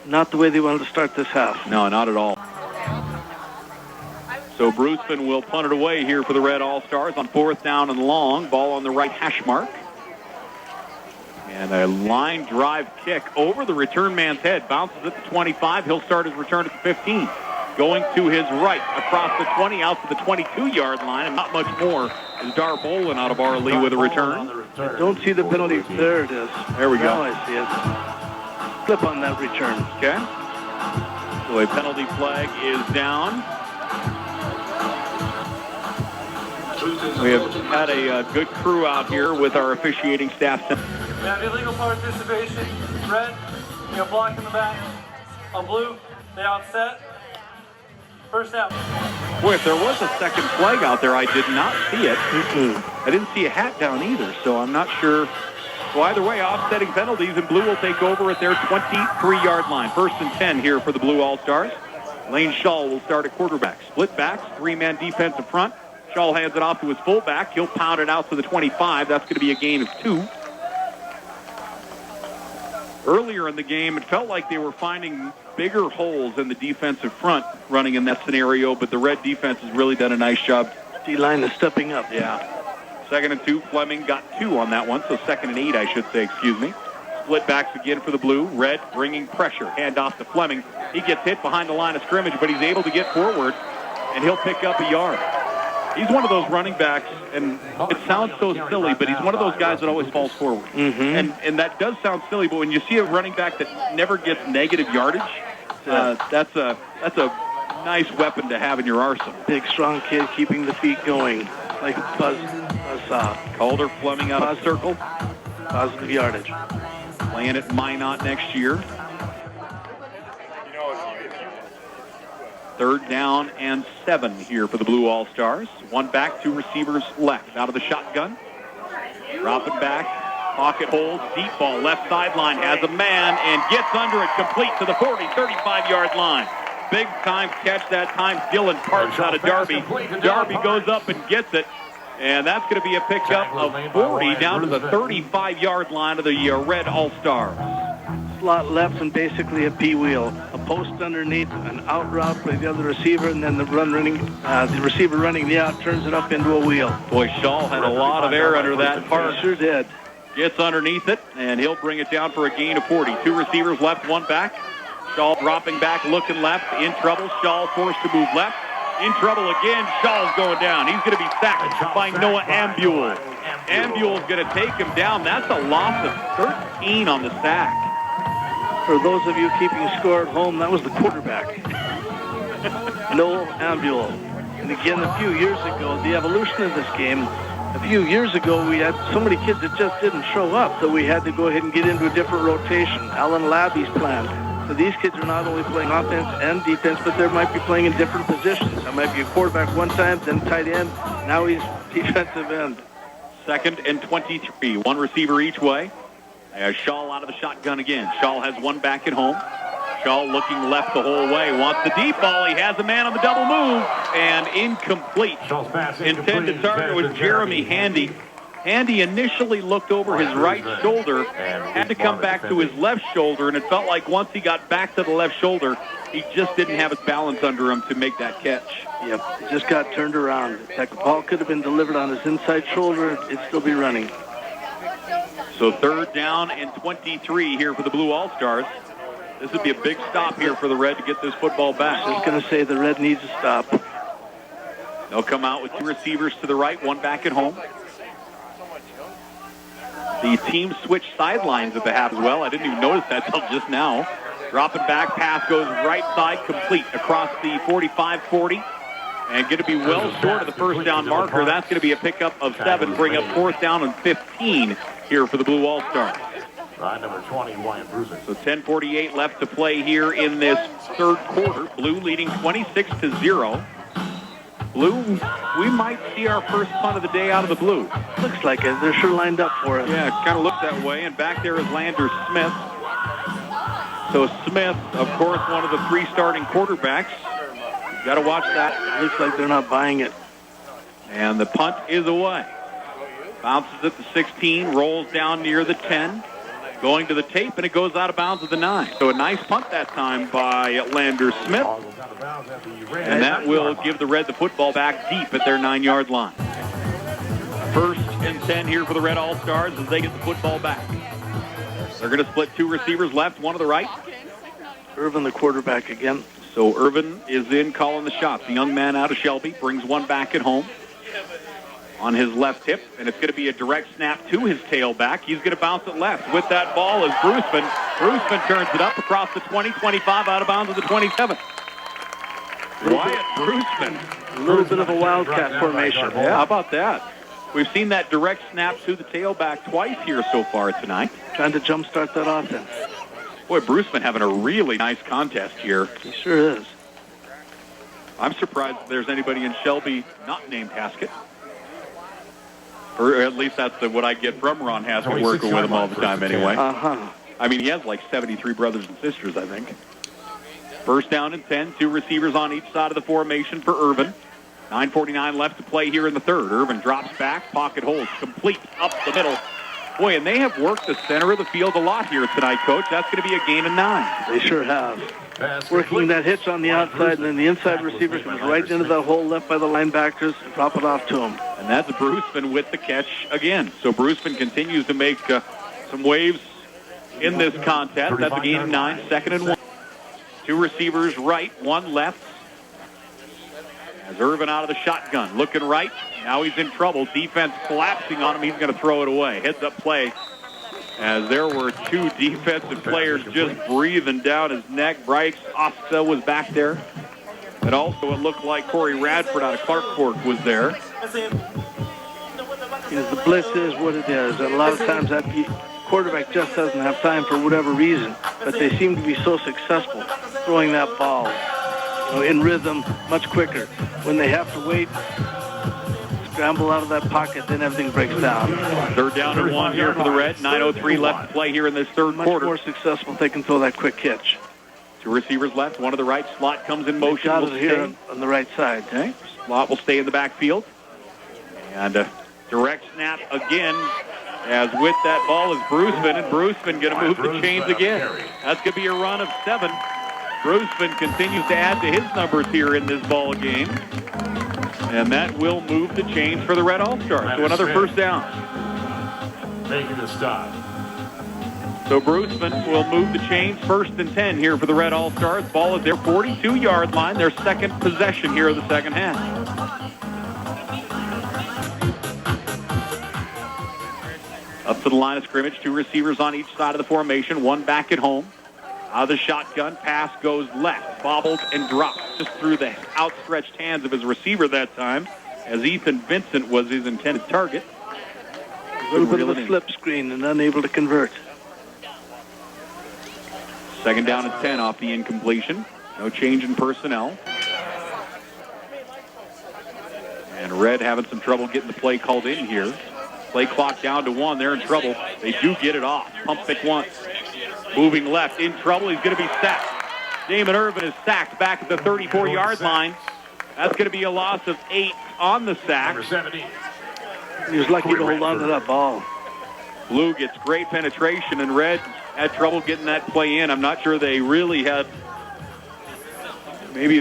Not the way they wanted to start this half. No, not at all. So Bruceman will punt it away here for the Red All-Stars on 4th down and long. Ball on the right hash mark. And a line drive kick over the return man's head. Bounces at the 25. He'll start his return at the 15. Going to his right across the 20 out to the 22-yard line. And not much more is Dar Bolin out of our league with a return. I don't see the penalty. There it is. There we go. Now I see it. Flip on that return. Okay. So a penalty flag is down. We have had a good crew out here with our officiating staff. We have illegal participation. Red, we have block in the back. On blue, they outset. First down. Boy, if there was a second flag out there, I did not see it. I didn't see a hat down either, so I'm not sure. So either way, offsetting penalties, and blue will take over at their 23-yard line. 1st and 10 here for the Blue All-Stars. Lane Shaw will start at quarterback. Split backs, 3-man defense up front. Shaw hands it off to his fullback. He'll pound it out to the 25. That's going to be a gain of 2. Earlier in the game, it felt like they were finding bigger holes in the defensive front running in that scenario, but the Red defense has really done a nice job. D-line is stepping up. Yeah. 2nd and 2. Fleming got 2 on that one, so 2nd and 8, I should say, excuse me. Split backs again for the Blue. Red bringing pressure. Hand off to Fleming. He gets hit behind the line of scrimmage, but he's able to get forward, and he'll pick up a yard. He's one of those running backs, and it sounds so silly, but he's one of those guys that always falls forward. And that does sound silly, but when you see a running back that never gets negative yardage, that's a nice weapon to have in your arsenal. Big, strong kid keeping the feet going, like Buzz Calder Fleming out of circle. Positive yardage. Playing at Minot next year. 3rd down and 7 here for the Blue All-Stars. 1 back, 2 receivers left. Out of the shotgun. Dropping back. Pocket hold. Deep ball. Left sideline. Has a man and gets under it. Complete to the 40, 35-yard line. Big time catch that time. Dylan Parks out of Darby. Darby goes up and gets it. And that's going to be a pickup of 40 down to the 35-yard line of the Red All-Stars. Slot left and basically a P-wheel. A post underneath, an out route by the other receiver, and then the receiver running the out turns it up into a wheel. Boy, Shaw had a lot of air under that part. Sure did. Gets underneath it, and he'll bring it down for a gain of 40. 2 receivers left, 1 back. Shaw dropping back, looking left, in trouble. Shaw forced to move left. In trouble again. Shaw's going down. He's going to be sacked by Noah Ambule. Ambule's going to take him down. That's a loss of 13 on the sack. For those of you keeping score at home, that was the quarterback. Noah Ambule. And again, a few years ago, the evolution of this game, a few years ago, we had so many kids that just didn't show up that we had to go ahead and get into a different rotation. Alan Labby's plan. So these kids are not only playing offense and defense, but they might be playing in different positions. I might be a quarterback one time, then tight end. Now he's defensive end. 2nd and 23. 1 receiver each way. Shaw out of the shotgun again. Shaw has 1 back at home. Shaw looking left the whole way. Wants the deep ball. He has a man on the double move. And incomplete. Intended target was Jeremy Handy. Handy initially looked over his right shoulder, had to come back to his left shoulder, and it felt like once he got back to the left shoulder, he just didn't have his balance under him to make that catch. Yep, it just got turned around. That ball could have been delivered on his inside shoulder. It'd still be running. So 3rd down and 23 here for the Blue All-Stars. This would be a big stop here for the Red to get this football back. I was going to say the Red needs a stop. They'll come out with 2 receivers to the right, 1 back at home. The team switched sidelines at the half as well. I didn't even notice that until just now. Dropping back, pass goes right side, complete across the 45-40. And going to be well short of the 1st down marker. That's going to be a pickup of 7, bring up 4th down and 15 here for the Blue All-Stars. Number 20, Wyatt Bruiser. So 10:48 left to play here in this 3rd quarter. Blue leading 26-0. Blue, we might see our first punt of the day out of the Blue. Looks like it. They're sure lined up for it. Yeah, it kind of looked that way. And back there is Lander Smith. So Smith, of course, one of the 3 starting quarterbacks. Got to watch that. Looks like they're not buying it. And the punt is away. Bounces at the 16, rolls down near the 10. going to the tape, and it goes out of bounds at the 9. So a nice punt that time by Lander Smith. And that will give the Red the football back deep at their 9-yard line. First and 10 here for the Red All-Stars as they get the football back. They're going to split 2 receivers left, 1 to the right. Irvin, the quarterback again. So Irvin is in calling the shots. The young man out of Shelby brings one back at home on his left hip, and it's going to be a direct snap to his tailback. He's going to bounce it left. With that ball is Bruceman. Bruceman turns it up across the 20, 25, out of bounds at the 27. Wyatt Bruceman. A little bit of a wildcat formation. Yeah, how about that? We've seen that direct snap to the tailback twice here so far tonight. Trying to jumpstart that offense. Boy, Bruceman having a really nice contest here. He sure is. I'm surprised if there's anybody in Shelby not named Haskett. Or at least that's what I get from Ron Haskett, working with him all the time anyway. Uh-huh. I mean, he has like 73 brothers and sisters, I think. First down and 10, 2 receivers on each side of the formation for Irvin. 9:49 left to play here in the third. Irvin drops back, pocket holds, complete up the middle. Boy, and they have worked the center of the field a lot here tonight, Coach. That's going to be a gain of 9. They sure have. Working that hitch on the outside, and then the inside receiver comes right into that hole left by the linebackers and drop it off to him. And that's Bruceman with the catch again. So Bruceman continues to make some waves in this contest. That's a gain of 9, 2nd and 1. 2 receivers right, 1 left. As Irvin out of the shotgun, looking right. Now he's in trouble. Defense collapsing on him. He's going to throw it away. Heads-up play. As there were 2 defensive players just breathing down his neck. Bryce Osta was back there. And also it looked like Corey Radford out of Clarkport was there. The blitz is what it is. And a lot of times that quarterback just doesn't have time for whatever reason. But they seem to be so successful throwing that ball in rhythm much quicker. When they have to wait, scramble out of that pocket, then everything breaks down. 3rd down and 1 here for the Red. 9:03 left to play here in this third quarter. Much more successful if they can throw that quick hitch. 2 receivers left, 1 to the right. Slot comes in motion. Got it here on the right side. Okay. Slot will stay in the backfield. And direct snap again. As with that ball is Bruceman, and Bruceman going to move the chains again. That's going to be a run of 7. Bruceman continues to add to his numbers here in this ball game. And that will move the chains for the Red All-Stars. So another first down. Making a stop. So Bruceman will move the chains. 1st and 10 here for the Red All-Stars. Ball is their 42-yard line, their second possession here of the second half. Up to the line of scrimmage, 2 receivers on each side of the formation, 1 back at home. Out of the shotgun, pass goes left, bobbled and dropped just through the outstretched hands of his receiver that time, as Ethan Vincent was his intended target. A little bit of a slip screen and unable to convert. 2nd down and 10 off the incompletion. No change in personnel. And Red having some trouble getting the play called in here. Play clock down to 1. They're in trouble. They do get it off. Pump fake once. Moving left, in trouble. He's going to be sacked. Damon Irvin is sacked back at the 34-yard line. That's going to be a loss of 8 on the sack. He was lucky to hold on to that ball. Blue gets great penetration, and Red had trouble getting that play in. I'm not sure they really had... Maybe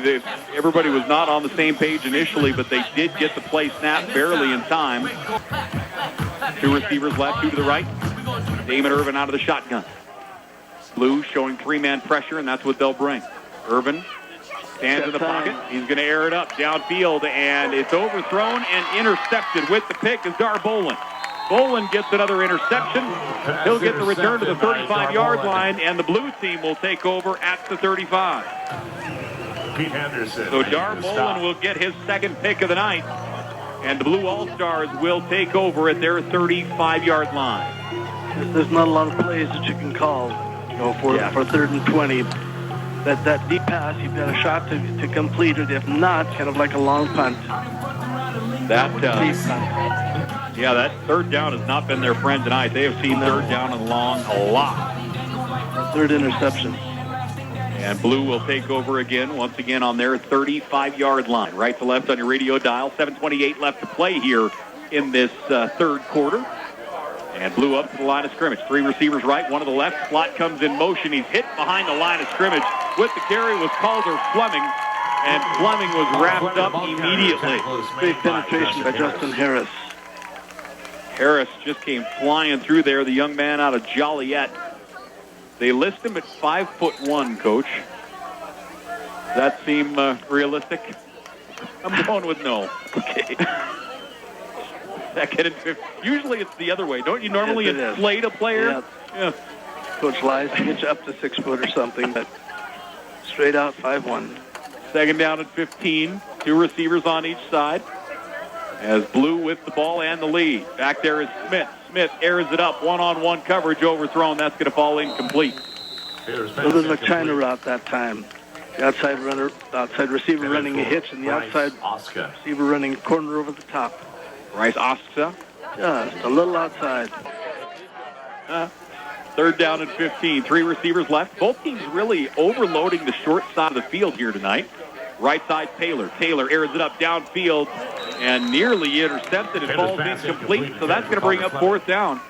everybody was not on the same page initially, but they did get the play snapped barely in time. 2 receivers left, 2 to the right. Damon Irvin out of the shotgun. Blue showing 3-man pressure, and that's what they'll bring. Irvin stands in the pocket. He's going to air it up downfield, and it's overthrown and intercepted. With the pick is Dar Bolin. Bolin gets another interception. He'll get the return to the 35-yard line, and the blue team will take over at the 35. Pete Henderson. So Dar Bolin will get his 2nd pick of the night, and the Blue All-Stars will take over at their 35-yard line. There's not a lot of plays that you can call, for 3rd and 20. That deep pass, you've got a shot to complete it. If not, kind of like a long punt. That 3rd down has not been their friend tonight. They have seen 3rd down and long a lot. 3rd interception. And Blue will take over again, once again on their 35-yard line. Right to left on your radio dial. 7:28 left to play here in this third quarter. And Blue up to the line of scrimmage. 3 receivers right, 1 to the left. Slot comes in motion. He's hit behind the line of scrimmage. With the carry was Calder Fleming. And Fleming was wrapped up immediately. Big penetration by Justin Harris. Harris just came flying through there, the young man out of Joliet. They list him at 5'1", Coach. Does that seem realistic? I'm going with no. Okay. Second and 5. Usually it's the other way. Don't you normally inflate a player? Yeah. Coach lies to get you up to 6 foot or something, but straight out 5'1". Second down and 15. 2 receivers on each side. As Blue with the ball and the lead. Back there is Smith. Smith airs it up. One-on-one coverage overthrown. That's going to fall incomplete. A little bit of a China route that time. The outside receiver running a hitch, and the outside receiver running corner over the top. Bryce Oska. Just a little outside. Third down and 15. 3 receivers left. Both teams really overloading the short side of the field here tonight. Right side, Taylor. Taylor airs it up downfield and nearly intercepted. It falls incomplete, so that's going to bring up 4th down.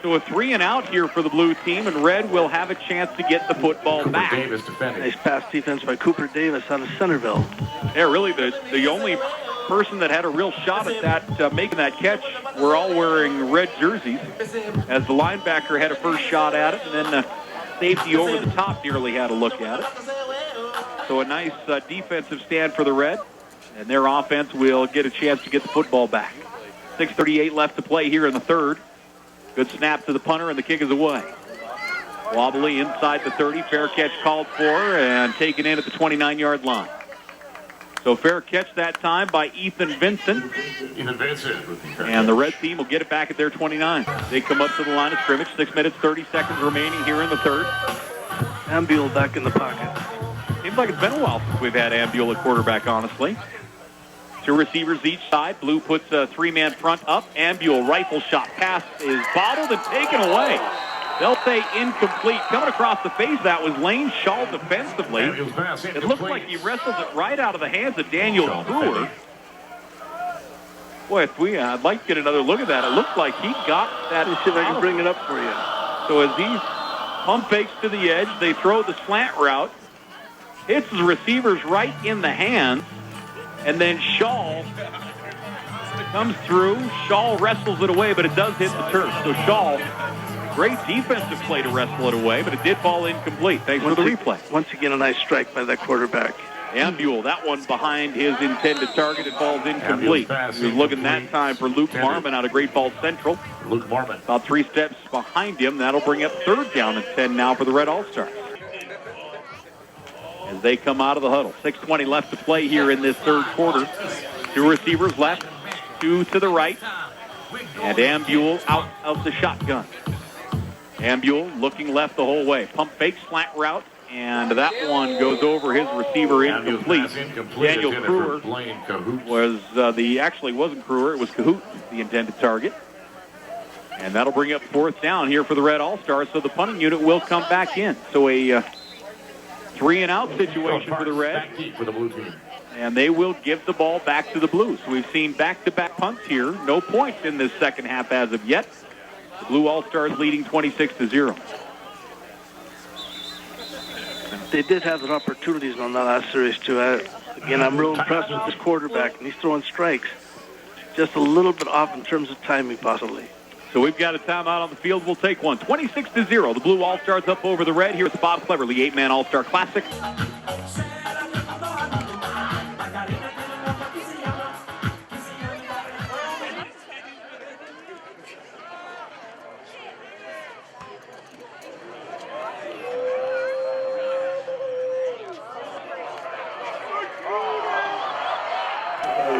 So a 3 and out here for the Blue team, and Red will have a chance to get the football back. Nice pass defense by Cooper Davis out of Centerville. Yeah, really the only person that had a real shot at that, making that catch, were all wearing red jerseys, as the linebacker had a first shot at it, and then the safety over the top nearly had a look at it. So a nice defensive stand for the Red, and their offense will get a chance to get the football back. 6:38 left to play here in the third. Good snap to the punter, and the kick is away. Wobbly inside the 30. Fair catch called for and taken in at the 29-yard line. So fair catch that time by Ethan Vincent. And the Red team will get it back at their 29. They come up to the line of scrimmage. 6 minutes, 30 seconds remaining here in the third. Ambule back in the pocket. Seems like it's been a while since we've had Ambule at quarterback, honestly. 2 receivers each side. Blue puts a 3-man front up. Ambule rifle shot pass is bobbled and taken away. They'll say incomplete. Coming across the face, that was Lane Shaw defensively. It looks like he wrestled it right out of the hands of Daniel Brewer. Boy, I'd like to get another look at that. It looks like he got that. Let's see if I can bring it up for you. So as he pump fakes to the edge, they throw the slant route. Hits the receivers right in the hands. And then Shaw comes through. Shaw wrestles it away, but it does hit the turf. So Shaw, great defensive play to wrestle it away, but it did fall incomplete. Thanks for the replay. Once again, a nice strike by that quarterback. Ambule, that one behind his intended target. It falls incomplete. He was looking that time for Luke Marmon out of Great Falls Central. Luke Marmon. About 3 steps behind him. That'll bring up 3rd down and 10 now for the Red All-Stars. As they come out of the huddle. 6:20 left to play here in this third quarter. 2 receivers left, 2 to the right. And Ambule out of the shotgun. Ambule looking left the whole way. Pump fake, slant route, and that one goes over his receiver incomplete. Daniel Crewer was actually wasn't Crewer, it was Cahoot, the intended target. And that'll bring up 4th down here for the Red All-Stars, so the punting unit will come back in. So a 3 and out situation for the Red. And they will give the ball back to the Blues. We've seen back-to-back punts here. No points in this second half as of yet. The Blue All-Stars leading 26-0. They did have some opportunities on that last series, too. Again, I'm real impressed with this quarterback, and he's throwing strikes. Just a little bit off in terms of timing, possibly. So we've got a timeout on the field. We'll take one. 26-0. The Blue All-Stars up over the Red here at the Bob Cleverley 8-Man All-Star Classic.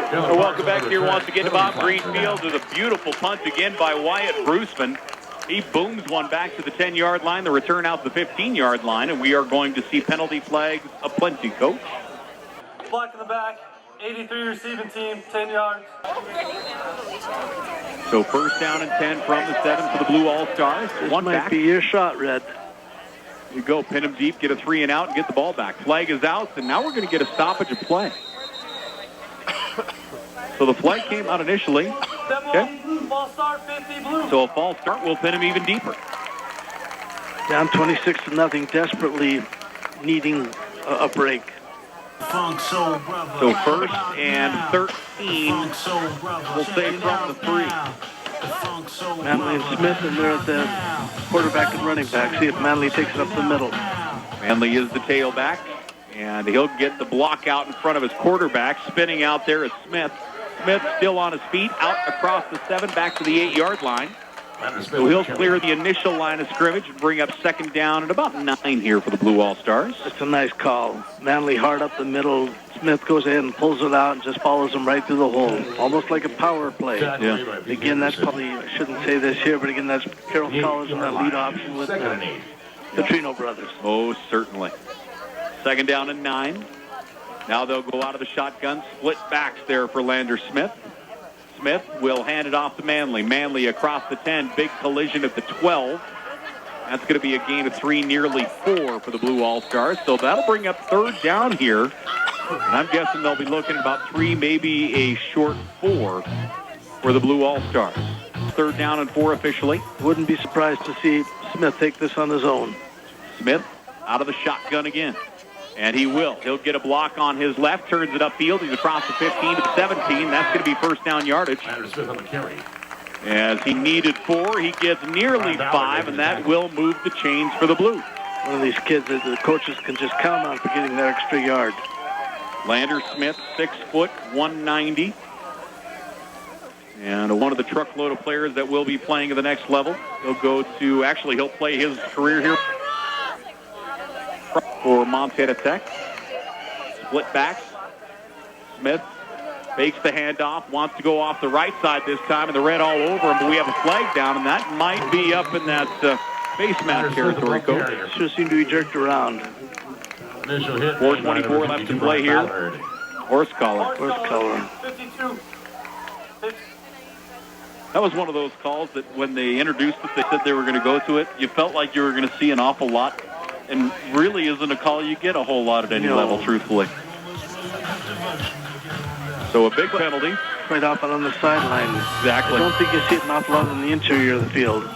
So welcome back here once again to Bob Green Field. There's a beautiful punt again by Wyatt Bruceman. He booms one back to the 10-yard line. The return out to the 15-yard line, and we are going to see penalty flags aplenty, Coach. Block in the back, 83 receiving team, 10 yards. So 1st down and 10 from the 7 for the Blue All-Stars. This one might back. be your shot, Red. You go, pin him deep, get a 3 and out, and get the ball back. Flag is out, and now we're going to get a stoppage of play. So the flag came out initially. Okay. false start, 50 blue. So a false start will pin him even deeper. Down 26-0, desperately needing a break. So first and 13, we'll say from the 3. Manley and Smith, and they're at the quarterback and running back. See if Manley takes it up the middle. Manley is the tailback, and he'll get the block out in front of his quarterback. Spinning out there is Smith. Smith still on his feet, out across the 7, back to the 8-yard line. So he'll clear the initial line of scrimmage and bring up second down at about 9 here for the Blue All-Stars. It's a nice call. Manley hard up the middle. Smith goes ahead and pulls it out and just follows him right through the hole. Almost like a power play. Yeah. Again, that's probably, I shouldn't say this here, but again, that's Carroll College and that lead option with the Petrino brothers. Oh, certainly. Second down and 9. Now they'll go out of the shotgun. Split backs there for Lander Smith. Smith will hand it off to Manley. Manley across the 10. Big collision at the 12. That's going to be a gain of 3, nearly 4 for the Blue All-Stars. So that'll bring up third down here. And I'm guessing they'll be looking at about 3, maybe a short 4 for the Blue All-Stars. Third down and 4 officially. Wouldn't be surprised to see Smith take this on his own. Smith out of the shotgun again. And he will. He'll get a block on his left, turns it upfield. He's across the 15 to the 17. That's going to be first down yardage. Smith on the carry. As he needed 4, he gets nearly 5, and that will move the chains for the Blue. One of these kids that the coaches can just count on for getting that extra yard. Lander Smith, 6 foot, 190. And one of the truckload of players that will be playing at the next level. He'll go to, actually, he'll play his career here for Montana Tech. Split backs. Smith fakes the handoff, wants to go off the right side this time, and the red all over him, but we have a flag down, and that might be up in that face mask territory, Coach. Sure seemed to be jerked around. 4:24 left to play here. Horse collar. Horse collar. 52. That was one of those calls that when they introduced it, they said they were going to go to it. You felt like you were going to see an awful lot, and really isn't a call you get a whole lot at any level, truthfully. So a big penalty. Right off on the sideline. Exactly. I don't think you see it an awful lot in the interior of the field.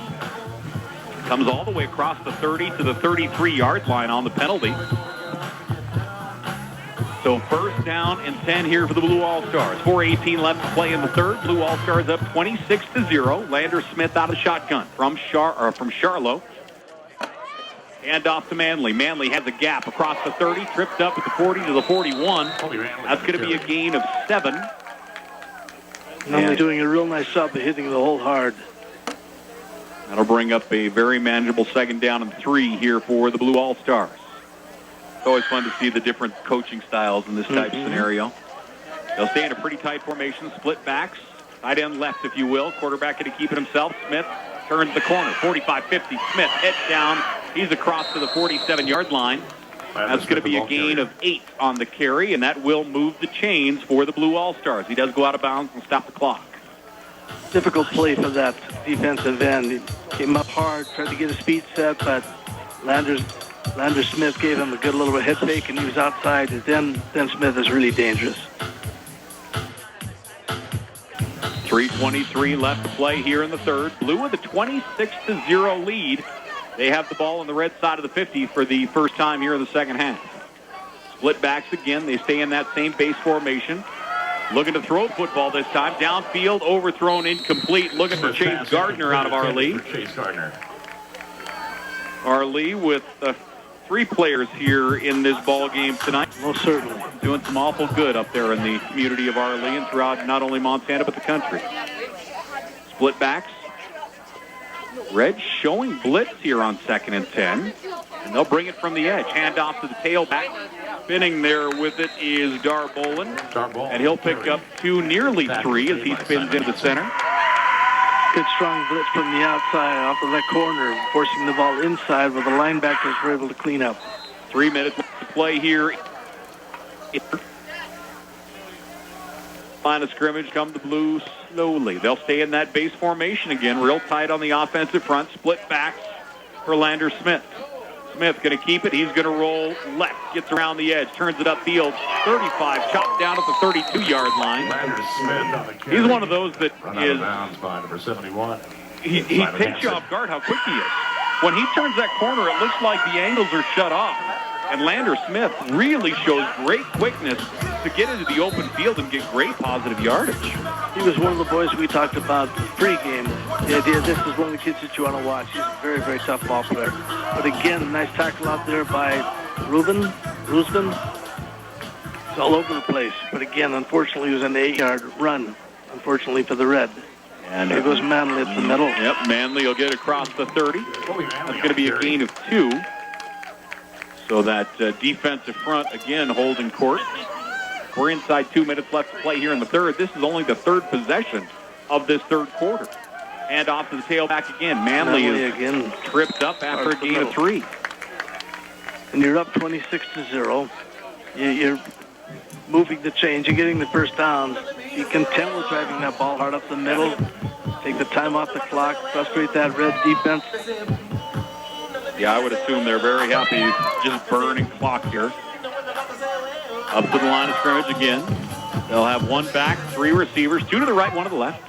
Comes all the way across the 30 to the 33-yard line on the penalty. So first down and 10 here for the Blue All-Stars. 4:18 left to play in the third. Blue All-Stars up 26-0. Lander Smith out of shotgun from Charlo. Hand off to Manley. Manley has a gap across the 30, tripped up at the 40 to the 41. That's going to be a gain of 7. Manley doing a real nice job of hitting the hole hard. That'll bring up a very manageable second down and 3 here for the Blue All-Stars. It's always fun to see the different coaching styles in this type of scenario. They'll stay in a pretty tight formation, split backs, tight end left, if you will. Quarterback going to keep it himself. Smith turns the corner, 45-50. Smith heads down. He's across to the 47-yard line. That's going to be a gain of 8 on the carry, and that will move the chains for the Blue All-Stars. He does go out of bounds and stop the clock. Difficult play for that defensive end. He came up hard, tried to get his feet set, but Lander Smith gave him a good little head fake, and he was outside. Then Smith is really dangerous. 3:23 left to play here in the third. Blue with a 26-0 lead. They have the ball on the red side of the 50 for the first time here in the second half. Split backs again. They stay in that same base formation. Looking to throw the football this time. Downfield, overthrown, incomplete. Looking for Chase Gardner out of Arlee. Arlee with 3 players here in this ball game tonight. Most certainly. Doing some awful good up there in the community of Arlee and throughout not only Montana but the country. Split backs. Red showing blitz here on 2nd and 10. And they'll bring it from the edge. Hand off to the tailback. Spinning there with it is Darbolin. And he'll pick up 2, nearly 3 as he spins into the center. Good strong blitz from the outside off of that corner, forcing the ball inside where the linebackers were able to clean up. 3 minutes left to play here. Line of scrimmage come the Blues slowly. They'll stay in that base formation again, real tight on the offensive front. Split backs for Lander Smith. Smith going to keep it. He's going to roll left. Gets around the edge. Turns it upfield. 35. Chopped down at the 32-yard line. He's one of those that is... Number 71. He takes you off guard how quick he is. When he turns that corner, it looks like the angles are shut off. And Lander Smith really shows great quickness to get into the open field and get great positive yardage. He was one of the boys we talked about pregame. The idea this is one of the kids that you want to watch. He's a very, very tough ball player. But again, a nice tackle out there by Rusden. It's all over the place. But again, unfortunately, it was an 8-yard run, unfortunately, for the Red. And here goes Manley at the middle. Yep, Manley will get across the 30. That's going to be a gain of 2. So that defensive front, again, holding court. We're inside 2 minutes left to play here in the third. This is only the third possession of this third quarter. And off to the tailback again. Manley is again tripped up after a gain of 3. And you're up 26-0. You're moving the chains. You're getting the first downs. Be content with driving that ball hard up the middle. Take the time off the clock. Frustrate that Red defense. Yeah, I would assume they're very happy just burning clock here. Up to the line of scrimmage again. They'll have 1 back, 3 receivers, 2 to the right, 1 to the left.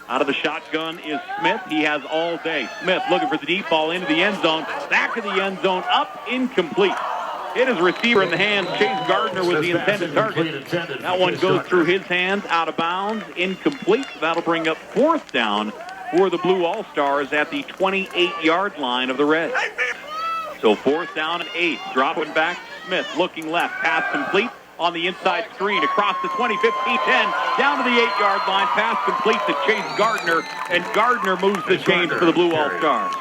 Out of the shotgun is Smith. He has all day. Smith looking for the deep ball into the end zone. Back of the end zone, up, incomplete. Hit his receiver in the hands. Chase Gardner was the intended target. That one goes through his hands, out of bounds, incomplete. That'll bring up 4th down for the Blue All-Stars at the 28-yard line of the Reds. So 4th down and 8. Dropping back, Smith looking left. Pass complete on the inside screen across the 20, 15, 10. Down to the 8-yard line. Pass complete to Chase Gardner. And Gardner moves the chains for the Blue All-Stars.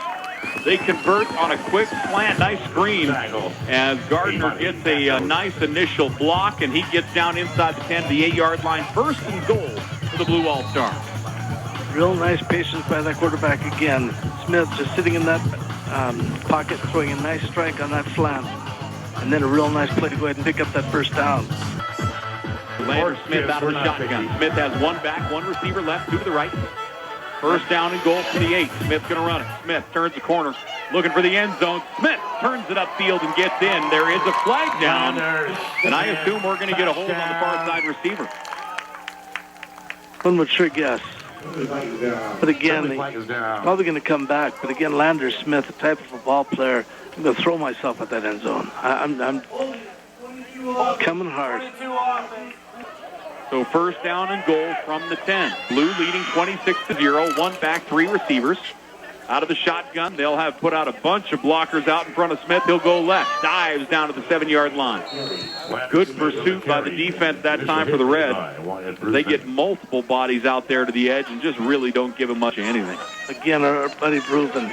They convert on a quick slant, nice screen, as Gardner gets a nice initial block, and he gets down inside the 10 to the 8-yard line. 1st and goal for the Blue All-Stars. Real nice patience by that quarterback again. Smith just sitting in that pocket, throwing a nice strike on that slant. And then a real nice play to go ahead and pick up that first down. Lander Smith out of the shotgun. Smith has 1 back, 1 receiver left, 2 to the right. 1st down and goal for the 8. Smith's going to run it. Smith turns the corner, looking for the end zone. Smith turns it upfield and gets in. There is a flag down, and I assume we're going to get a hold on the far side receiver. One would sure guess. But again, probably going to come back. But again, Lander Smith, the type of a ball player, I'm going to throw myself at that end zone. I'm coming hard. So 1st down and goal from the 10. Blue leading 26-0. 1 back, 3 receivers. Out of the shotgun, they'll have put out a bunch of blockers out in front of Smith. He'll go left. Dives down to the 7-yard line. Good pursuit by the defense that time for the Reds. They get multiple bodies out there to the edge and just really don't give him much of anything. Again, our buddy Reuben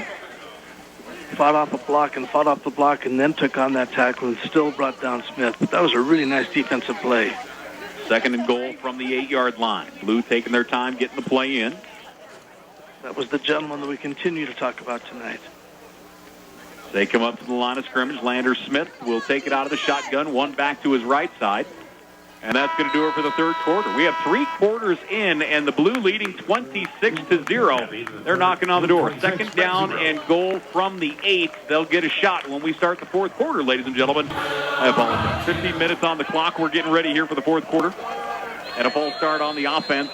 fought off a block and fought off the block and then took on that tackle and still brought down Smith. But that was a really nice defensive play. 2nd and goal from the 8-yard line. Blue taking their time getting the play in. That was the gentleman that we continue to talk about tonight. They come up to the line of scrimmage. Lander Smith will take it out of the shotgun. 1 back to his right side. And that's going to do it for the third quarter. We have 3 quarters in, and the Blue leading 26-0. They're knocking on the door. 2nd down and goal from the 8. They'll get a shot when we start the 4th quarter, ladies and gentlemen. I apologize. 15 minutes on the clock. We're getting ready here for the 4th quarter. And a full start on the offense.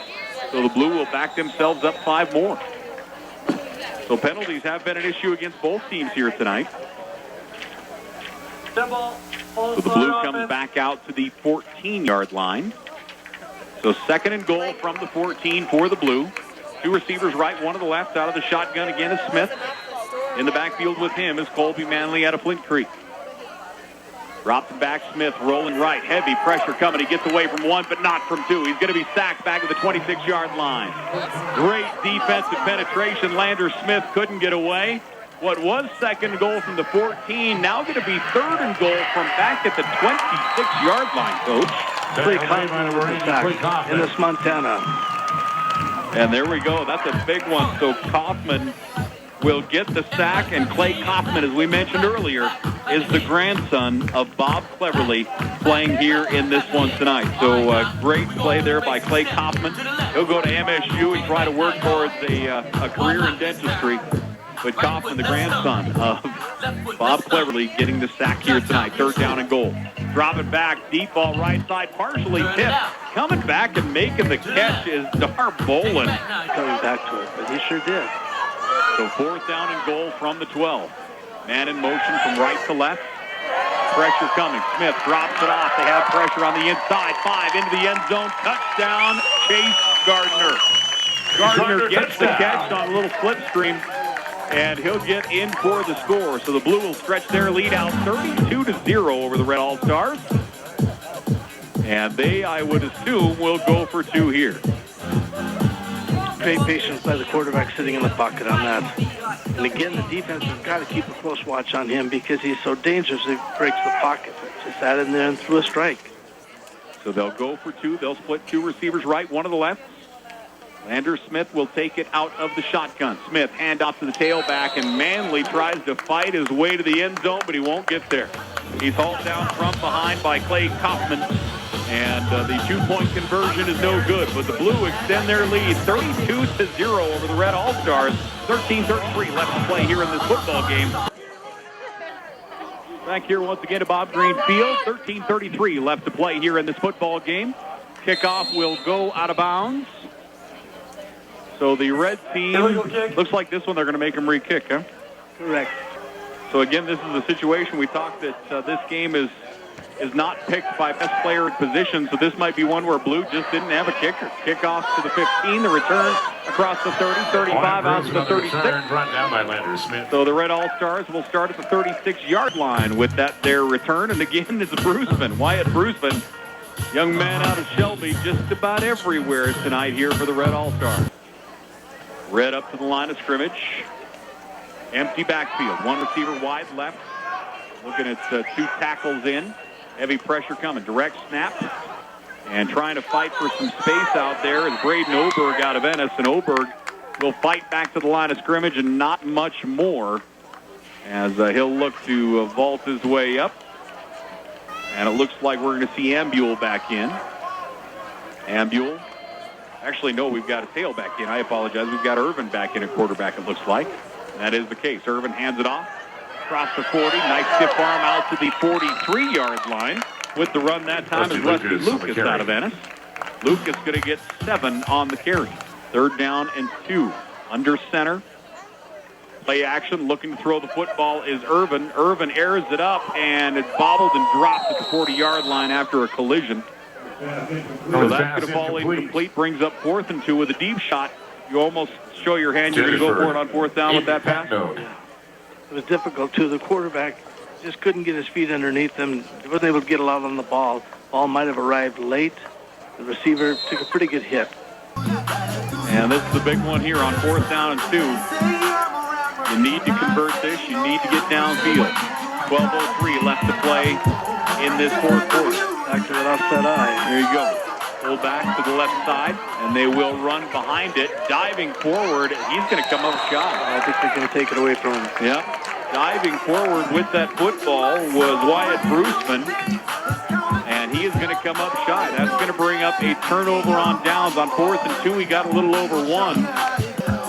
So the Blue will back themselves up 5 more. So penalties have been an issue against both teams here tonight. So the Blue comes back out to the 14-yard line. So 2nd and goal from the 14 for the Blue. 2 receivers right, 1 to the left. Out of the shotgun again is Smith. In the backfield with him is Colby Manley out of Flint Creek. Drops back, Smith rolling right. Heavy pressure coming. He gets away from 1, but not from 2. He's going to be sacked back at the 26-yard line. Great defensive penetration. Lander Smith couldn't get away. What was 2nd goal from the 14, now going to be 3rd and goal from back at the 26-yard line, Coach. Clay Kaufman with the sack in this Montana. And there we go. That's a big one. So Kaufman will get the sack, and Clay Kaufman, as we mentioned earlier, is the grandson of Bob Cleverley playing here in this one tonight. So great play there by Clay Kaufman. He'll go to MSU and try to work towards a career in dentistry. But Kaufman, the grandson of Bob Cleverley, getting the sack here tonight. 3rd down and goal. Drop it back, deep ball right side, partially tipped. Coming back and making the catch is Darbolen. Coming back to it, but he sure did. So 4th down and goal from the 12. Man in motion from right to left. Pressure coming. Smith drops it off. They have pressure on the inside. 5 into the end zone. Touchdown, Chase Gardner. Gardner gets the catch on a little slipstream, and he'll get in for the score. So the Blue will stretch their lead out 32-0 over the Red All-Stars. And they, I would assume, will go for 2 here. Great patience by the quarterback sitting in the pocket on that. And again, the defense has got to keep a close watch on him because he's so dangerous he breaks the pocket. Just sat in there and threw a strike. So they'll go for 2. They'll split 2 receivers right, 1 to the left. Lander Smith will take it out of the shotgun. Smith, handoff to the tailback, and Manley tries to fight his way to the end zone, but he won't get there. He's hauled down from behind by Clay Kaufman, and the 2-point conversion is no good, but the Blue extend their lead 32-0 over the Red All-Stars. 13:33 left to play here in this football game. Back here once again to Bob Green Field. 13:33 left to play here in this football game. Kickoff will go out of bounds. So the red team, looks like this one they're going to make them re-kick, huh? Correct. So again, this is a situation we talked that this game is not picked by best player in position, so this might be one where Blue just didn't have a kicker. Kickoff to the 15, the return across the 30, 35 out to the 36. Brought down by Lander Smith. So the Red All-Stars will start at the 36-yard line with their return, and again it's Bruceman, Wyatt Bruceman, young man out of Shelby, just about everywhere tonight here for the Red All-Stars. Red up to the line of scrimmage. Empty backfield. 1 receiver wide left. Looking at 2 tackles in. Heavy pressure coming. Direct snap. And trying to fight for some space out there is Braden Oberg out of Ennis. And Oberg will fight back to the line of scrimmage and not much more as he'll look to vault his way up. And it looks like we're going to see Ambule back in. Ambule. Actually, no, we've got a tailback in. I apologize. We've got Irvin back in at quarterback, it looks like. That is the case. Irvin hands it off. Across the 40. Nice stiff arm out to the 43-yard line. With the run that time is Rusty Lucas out of Ennis. Lucas going to get 7 on the carry. 3rd down and 2. Under center. Play action. Looking to throw the football is Irvin. Irvin airs it up, and it's bobbled and dropped at the 40-yard line after a collision. So that's going to fall incomplete. Brings up 4th and 2 with a deep shot. You almost show your hand. You're going to go for it on 4th down with that pass? It was difficult, too. The quarterback just couldn't get his feet underneath him. He wasn't able to get a lot on the ball. Ball might have arrived late. The receiver took a pretty good hit. And this is the big one here on 4th down and 2. You need to convert this. You need to get downfield. 12:03 left to play in this 4th quarter. Back to that offset eye. There you go. Pull back to the left side, and they will run behind it. Diving forward, he's going to come up shy. I think they're going to take it away from him. Yep. Diving forward with that football was Wyatt Bruceman, and he is going to come up shy. That's going to bring up a turnover on downs. On 4th and 2, he got a little over 1.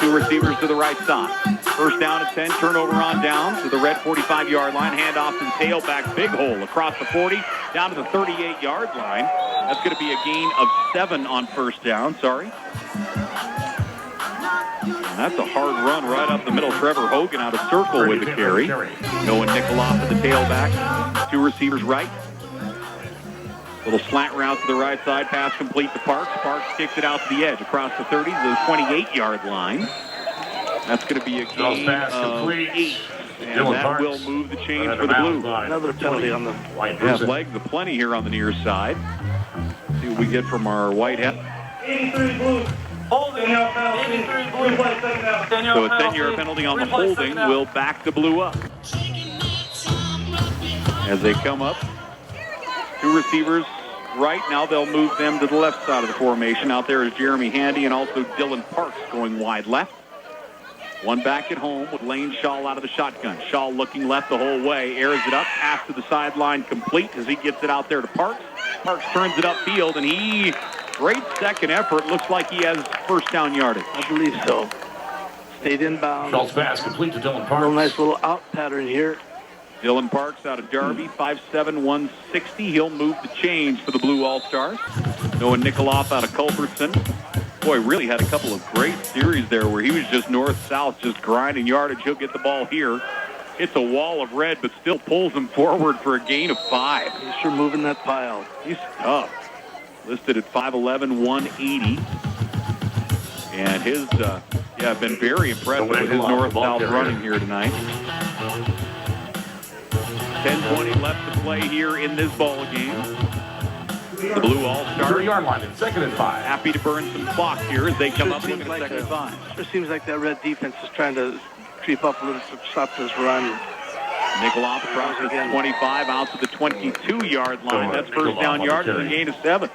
2 receivers to the right side. 1st down and 10, turnover on down to the red 45-yard line. Handoff to the tailback, big hole across the 40, down to the 38-yard line. That's going to be a gain of 7 on 1st down, sorry. And that's a hard run right up the middle. Trevor Hogan out of circle with the carry. Noah Nickoloff to the tailback. 2 receivers right. Little slant route to the right side, pass complete to Parks. Parks kicks it out to the edge across the 30 to the 28-yard line. That's going to be a gain of 8, and that will move the chains for the Blue. Another penalty on the white. Yeah, legs aplenty here on the near side. See what we get from our white hat. 83 Blue. Holding. 83 Blue. So a 10-yard penalty on the holding will back the Blue up. As they come up, 2 receivers right. Now they'll move them to the left side of the formation. Out there is Jeremy Handy and also Dylan Parks going wide left. 1 back at home with Lane Shaw out of the shotgun. Shaw looking left the whole way, airs it up, pass to the sideline complete as he gets it out there to Parks. Parks turns it upfield, and great second effort. Looks like he has 1st down yardage. I believe so. Stayed inbound. Schultz pass complete to Dylan Parks. Nice little out pattern here. Dylan Parks out of Darby, 5'7", 160. He'll move the chains for the Blue All-Stars. Noah Nikoloff out of Culbertson. Boy, really had a couple of great series there where he was just north-south, just grinding yardage. He'll get the ball here. Hits a wall of red, but still pulls him forward for a gain of 5. He's sure moving that pile. He's tough. Listed at 5'11", 180. And his, been very impressive with his north-south running here tonight. 10:20 left to play here in this ball game. The Blue All-Stars 30-yard line, 2nd and 5. happy to burn some clock here as they come up looking at like 2nd and 5. Sure seems like that red defense is trying to creep up a little to stop this run. Nikoloff across the 25 out to the 22-yard line. That's first down yard and a gain of 7.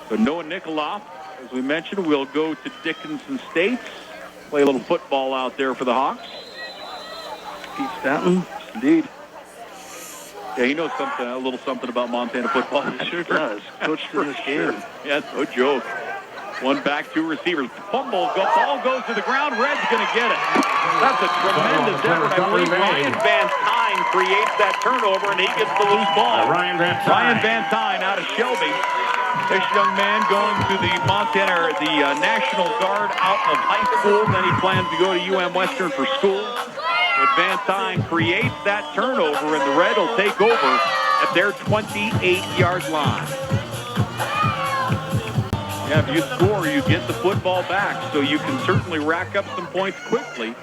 So Noah Nikoloff, as we mentioned, will go to Dickinson State. Play a little football out there for the Hawks. Pete Stanton. Indeed. Yeah, he knows something, a little something about Montana football. He sure does. Coached in this game. Yeah, no joke. One back, 2 receivers. Ball goes to the ground. Red's going to get it. That's a tremendous effort. I believe Ryan Van Tyne creates that turnover, and he gets the loose ball. Ryan Van Tyne out of Shelby. This young man going to the National Guard out of high school. Then he plans to go to UM Western for school. But Van Tyne creates that turnover, and the Red will take over at their 28-yard line. Yeah, if you score, you get the football back, so you can certainly rack up some points quickly.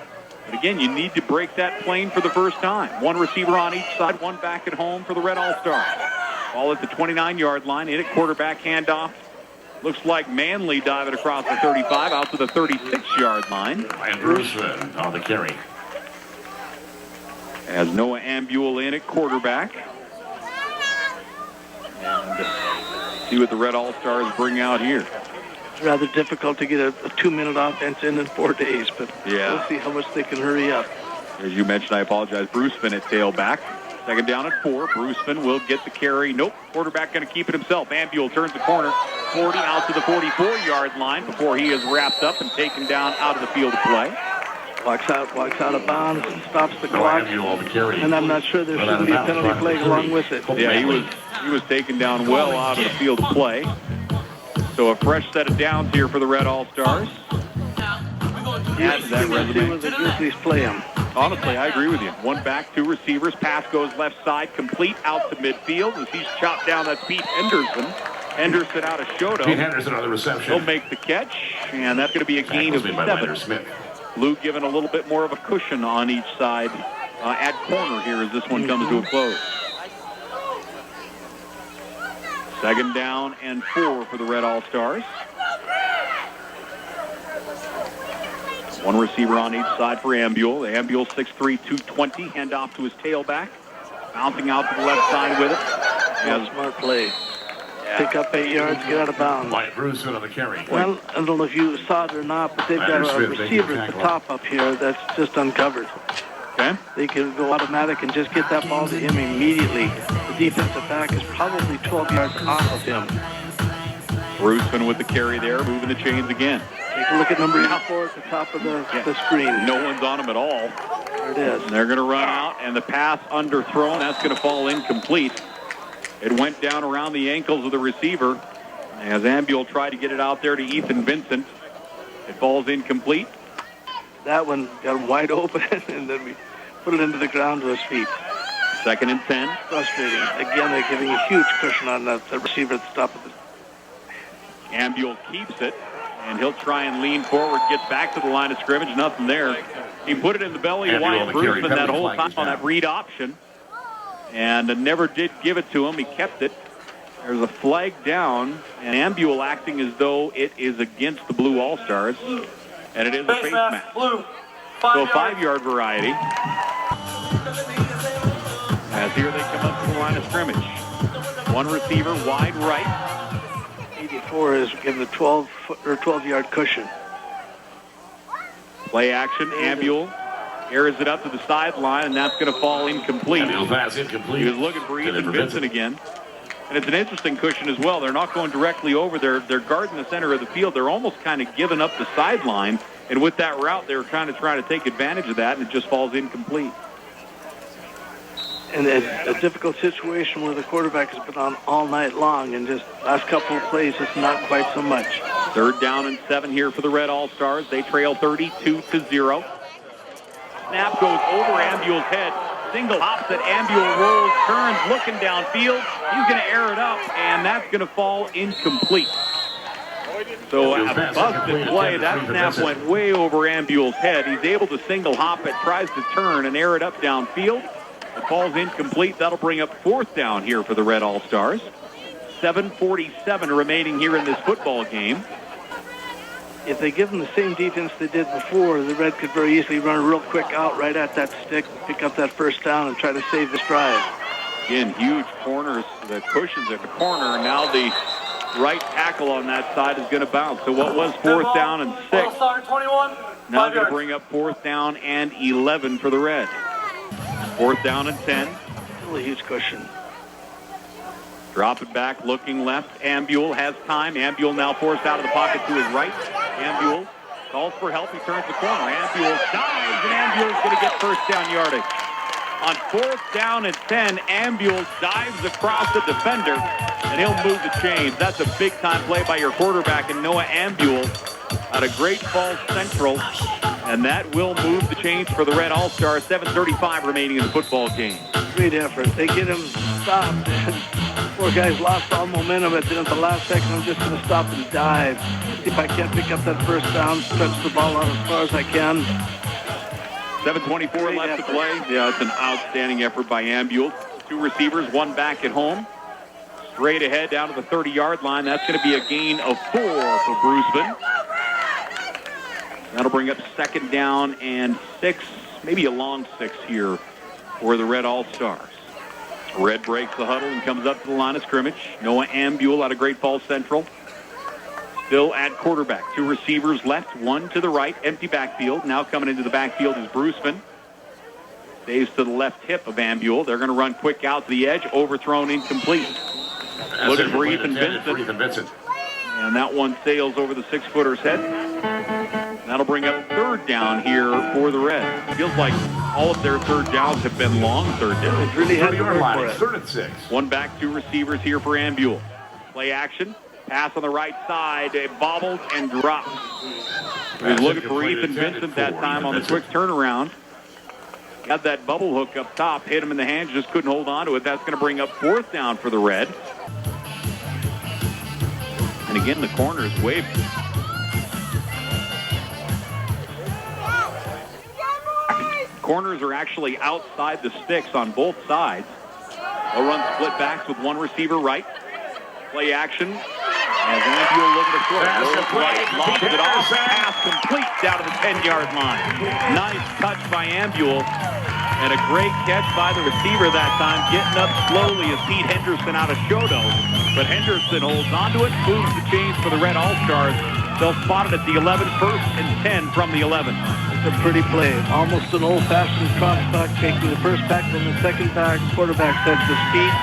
But again, you need to break that plane for the first time. 1 receiver on each side, 1 back at home for the Red All-Stars. Ball at the 29-yard line, in at quarterback handoff. Looks like Manley diving across the 35 out to the 36-yard line. And Bruceman on the carry. As Noah Ambule in at quarterback. And see what the Red All-Stars bring out here. It's rather difficult to get a 2-minute offense in 4 days, but yeah, we'll see how much they can hurry up. As you mentioned, I apologize, Bruceman at tailback. 2nd down at 4. Bruceman will get the carry. Nope, quarterback going to keep it himself. Ambule turns the corner. 40 out to the 44-yard line before he is wrapped up and taken down out of the field of play. Walks out of bounds, stops the clock, and I'm not sure there shouldn't be a penalty flag along with it. Yeah, he was taken down well out of the field of play. So a fresh set of downs here for the Red All-Stars. Add to that resume. Where the Grizzlies play him. Honestly, I agree with you. 1 back, 2 receivers. Pass goes left side, complete out to midfield as he's chopped down. That's Pete Henderson. Henderson out of Shoto. Pete Henderson on the reception. He'll make the catch, and that's going to be a gain of 7. Blue given a little bit more of a cushion on each side at corner here as this one comes to a close. 2nd down and 4 for the Red All-Stars. 1 receiver on each side for Ambule. Ambule 6'3", 220. Hand off to his tailback. Bouncing out to the left side with it. Yeah, smart play. Pick up 8 yards, get out of bounds. By Bruceman on the carry. Well, I don't know if you saw it or not, but they've got a receiver at the top up here that's just uncovered. Okay. They can go automatic and just get that ball to him immediately. The defensive back is probably 12 yards off of him. Bruceman with the carry there, moving the chains again. Take a look at number 84 at the top of the screen. No one's on him at all. There it is. And they're going to run out, and the pass underthrown. That's going to fall incomplete. It went down around the ankles of the receiver as Ambule tried to get it out there to Ethan Vincent. It falls incomplete. That one got him wide open, and then we put it into the ground to his feet. 2nd and 10. Frustrating. Again, they're giving a huge cushion on the receiver at the top of the... Ambule keeps it, and he'll try and lean forward, gets back to the line of scrimmage. Nothing there. He put it in the belly of Wyatt Bruceman that whole time on that read option. And never did give it to him. He kept it. There's a flag down, and Ambule acting as though it is against the Blue All-Stars. And it is a face mask. Blue. So a 5-yard variety. As here they come up to the line of scrimmage. 1 receiver wide right. 84 is given a 12-yard cushion. Play action. Ambule airs it up to the sideline, and that's going to fall incomplete. Pass incomplete. He was looking for Ethan Vincent again. And it's an interesting cushion as well. They're not going directly over. They're guarding the center of the field. They're almost kind of giving up the sideline And with that route, they were kind of trying to take advantage of that, and it just falls incomplete. And it's a difficult situation where the quarterback has been on all night long, and just last couple of plays, it's not quite so much. 3rd down and 7 here for the Red All-Stars. They trail 32-0. Snap goes over Ambuel's head. Single hops at Ambule, rolls, turns, looking downfield. He's going to air it up, and that's going to fall incomplete. So a busted play. That snap went way over Ambule's head. He's able to single hop it, tries to turn and air it up downfield. It falls incomplete. That'll bring up 4th down here for the Red All-Stars. 7:47 remaining here in this football game. If they give them the same defense they did before, the Red could very easily run a real quick out right at that stick, pick up that 1st down, and try to save this drive. Again, huge corners, the cushions at the corner. Now the right tackle on that side is going to bounce. So what was 4th down and 6? Now going to bring up 4th down and 11 for the Red. 4th down and 10. Still a huge cushion. Drop it back, looking left. Ambule has time. Ambule now forced out of the pocket to his right. Ambule calls for help. He turns the corner. Ambule dives, and Ambule's going to get 1st down yardage. On 4th down and 10, Ambule dives across the defender, and he'll move the chains. That's a big-time play by your quarterback, and Noah Ambule out of Great Falls Central, and that will move the chains for the Red All-Stars. 7:35 remaining in the football game. Great effort. They get him stopped. Poor guy's lost all momentum at the last second. I'm just going to stop and dive. See if I can't pick up that 1st down, stretch the ball out as far as I can. 7:24 left to play. Yeah, it's an outstanding effort by Ambule. 2 receivers, 1 back at home. Straight ahead down to the 30-yard line. That's going to be a gain of 4 for Bruceman. That'll bring up 2nd down and 6, maybe a long 6 here for the Red All-Stars. Red breaks the huddle and comes up to the line of scrimmage. Noah Ambule out of Great Falls Central. Still at quarterback. 2 receivers left, 1 to the right. Empty backfield. Now coming into the backfield is Bruceman. Stays to the left hip of Ambule. They're going to run quick out to the edge. Overthrown, incomplete. Looking for Ethan Vincent. And that one sails over the 6-footer's head. That'll bring up 3rd down here for the Red. Feels like all of their 3rd downs have been long 3rd downs. It's really had to work for it. 3rd and 6. 1 back, 2 receivers here for Ambule. Play action. Pass on the right side. It bobbles and drops. He was looking for Ethan Vincent that time on the quick turnaround. Got that bubble hook up top. Hit him in the hands. Just couldn't hold on to it. That's going to bring up 4th down for the Red. And again, the corner is waved. Corners are actually outside the sticks on both sides. They'll run split backs with 1 receiver right. Play action. As Ambule looking to throw. Rolls right, lobs it off. Pass complete down to the 10-yard line. Nice touch by Ambule. And a great catch by the receiver that time. Getting up slowly is Pete Henderson out of Shodo. But Henderson holds onto it, moves the chains for the Red All-Stars. They'll spot it at the 11, 1st and 10 from the 11. It's a pretty play. Almost an old-fashioned crossback, taking the 1st back, then the 2nd back. Quarterback sets his feet,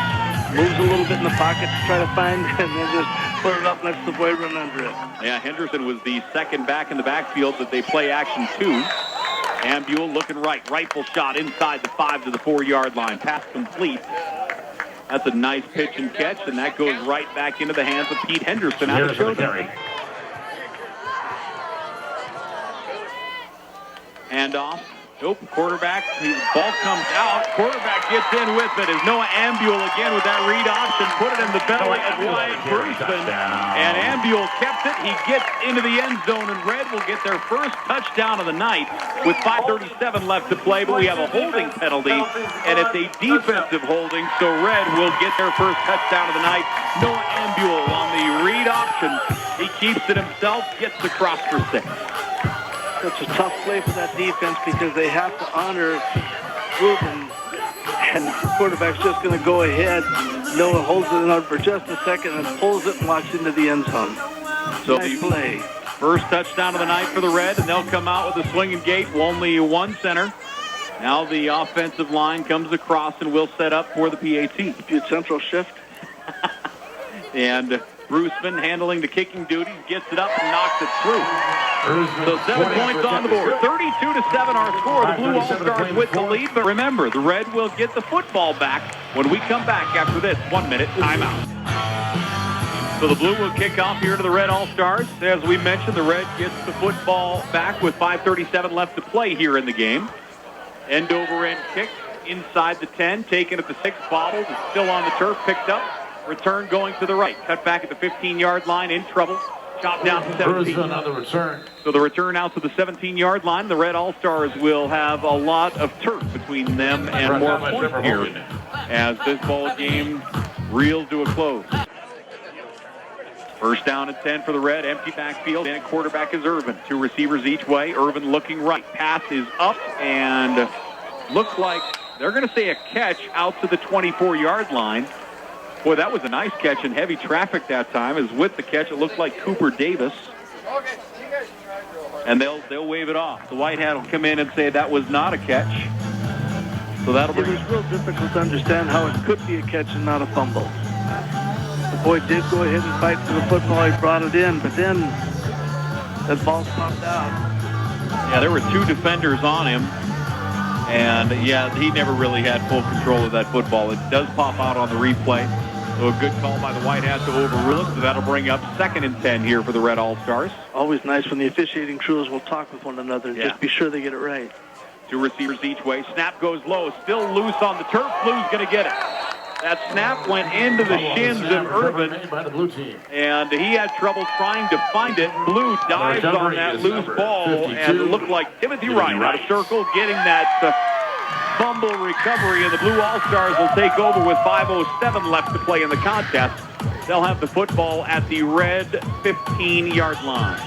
moves a little bit in the pocket to try to find it, and then just put it up, lets the boy run under it. Yeah, Henderson was the 2nd back in the backfield that they play action to. Ambule looking right. Rifle shot inside the 5 to the 4-yard line. Pass complete. That's a nice pitch and catch, and that goes right back into the hands of Pete Henderson out of Shodo. Handoff. Nope, quarterback. Ball comes out. Quarterback gets in with it. Is Noah Ambule again with that read option. Put it in the belly of Wyatt Bruceman. And Ambule kept it. He gets into the end zone, and Red will get their 1st touchdown of the night with 5:37 left to play. But we have a holding penalty, and it's a defensive holding, so Red will get their 1st touchdown of the night. Noah Ambule on the read option. He keeps it himself, gets across for 6. Such a tough play for that defense because they have to honor Ruben, and the quarterback's just going to go ahead. Noah holds it out for just a second and pulls it and walks into the end zone. So nice play. 1st touchdown of the night for the Red, and they'll come out with a swinging gate. Only 1 center. Now the offensive line comes across and will set up for the PAT. Butte Central shift. And Bruceman handling the kicking duties, gets it up and knocks it through. So 7 points on the board. 32-7 our score. The Blue All-Stars with the lead. But remember, the Red will get the football back when we come back after this 1-minute timeout. So the Blue will kick off here to the Red All-Stars. As we mentioned, the Red gets the football back with 5:37 left to play here in the game. End-over-end kick inside the 10, taken at the 6, bobbled. It's still on the turf, picked up. Return going to the right. Cut back at the 15-yard line, in trouble. Chopped down to 17. On the return. So the return out to the 17-yard line. The Red All-Stars will have a lot of turf between them and more points here as this ball game reels to a close. First down and 10 for the Red. Empty backfield. And quarterback is Irvin. 2 receivers each way. Irvin looking right. Pass is up and looks like they're going to say a catch out to the 24-yard line. Boy, that was a nice catch in heavy traffic that time. As with the catch, it looked like Cooper Davis. And they'll wave it off. The White Hat will come in and say that was not a catch. So that'll It was real difficult to understand how it could be a catch and not a fumble. The boy did go ahead and fight for the football. He brought it in, but then that ball popped out. Yeah, there were 2 defenders on him. And, yeah, he never really had full control of that football. It does pop out on the replay. So a good call by the White Hat to overrule it. So that'll bring up 2nd and 10 here for the Red All-Stars. Always nice when the officiating crews will talk with one another and just be sure they get it right. 2 receivers each way. Snap goes low. Still loose on the turf. Blue's going to get it. That snap went into the shins of Irvin, and he had trouble trying to find it. Blue dives on that loose ball, and it looked like Timothy Wright out of circle getting that fumble recovery, and the Blue All-Stars will take over with 5:07 left to play in the contest. They'll have the football at the Red 15-yard line.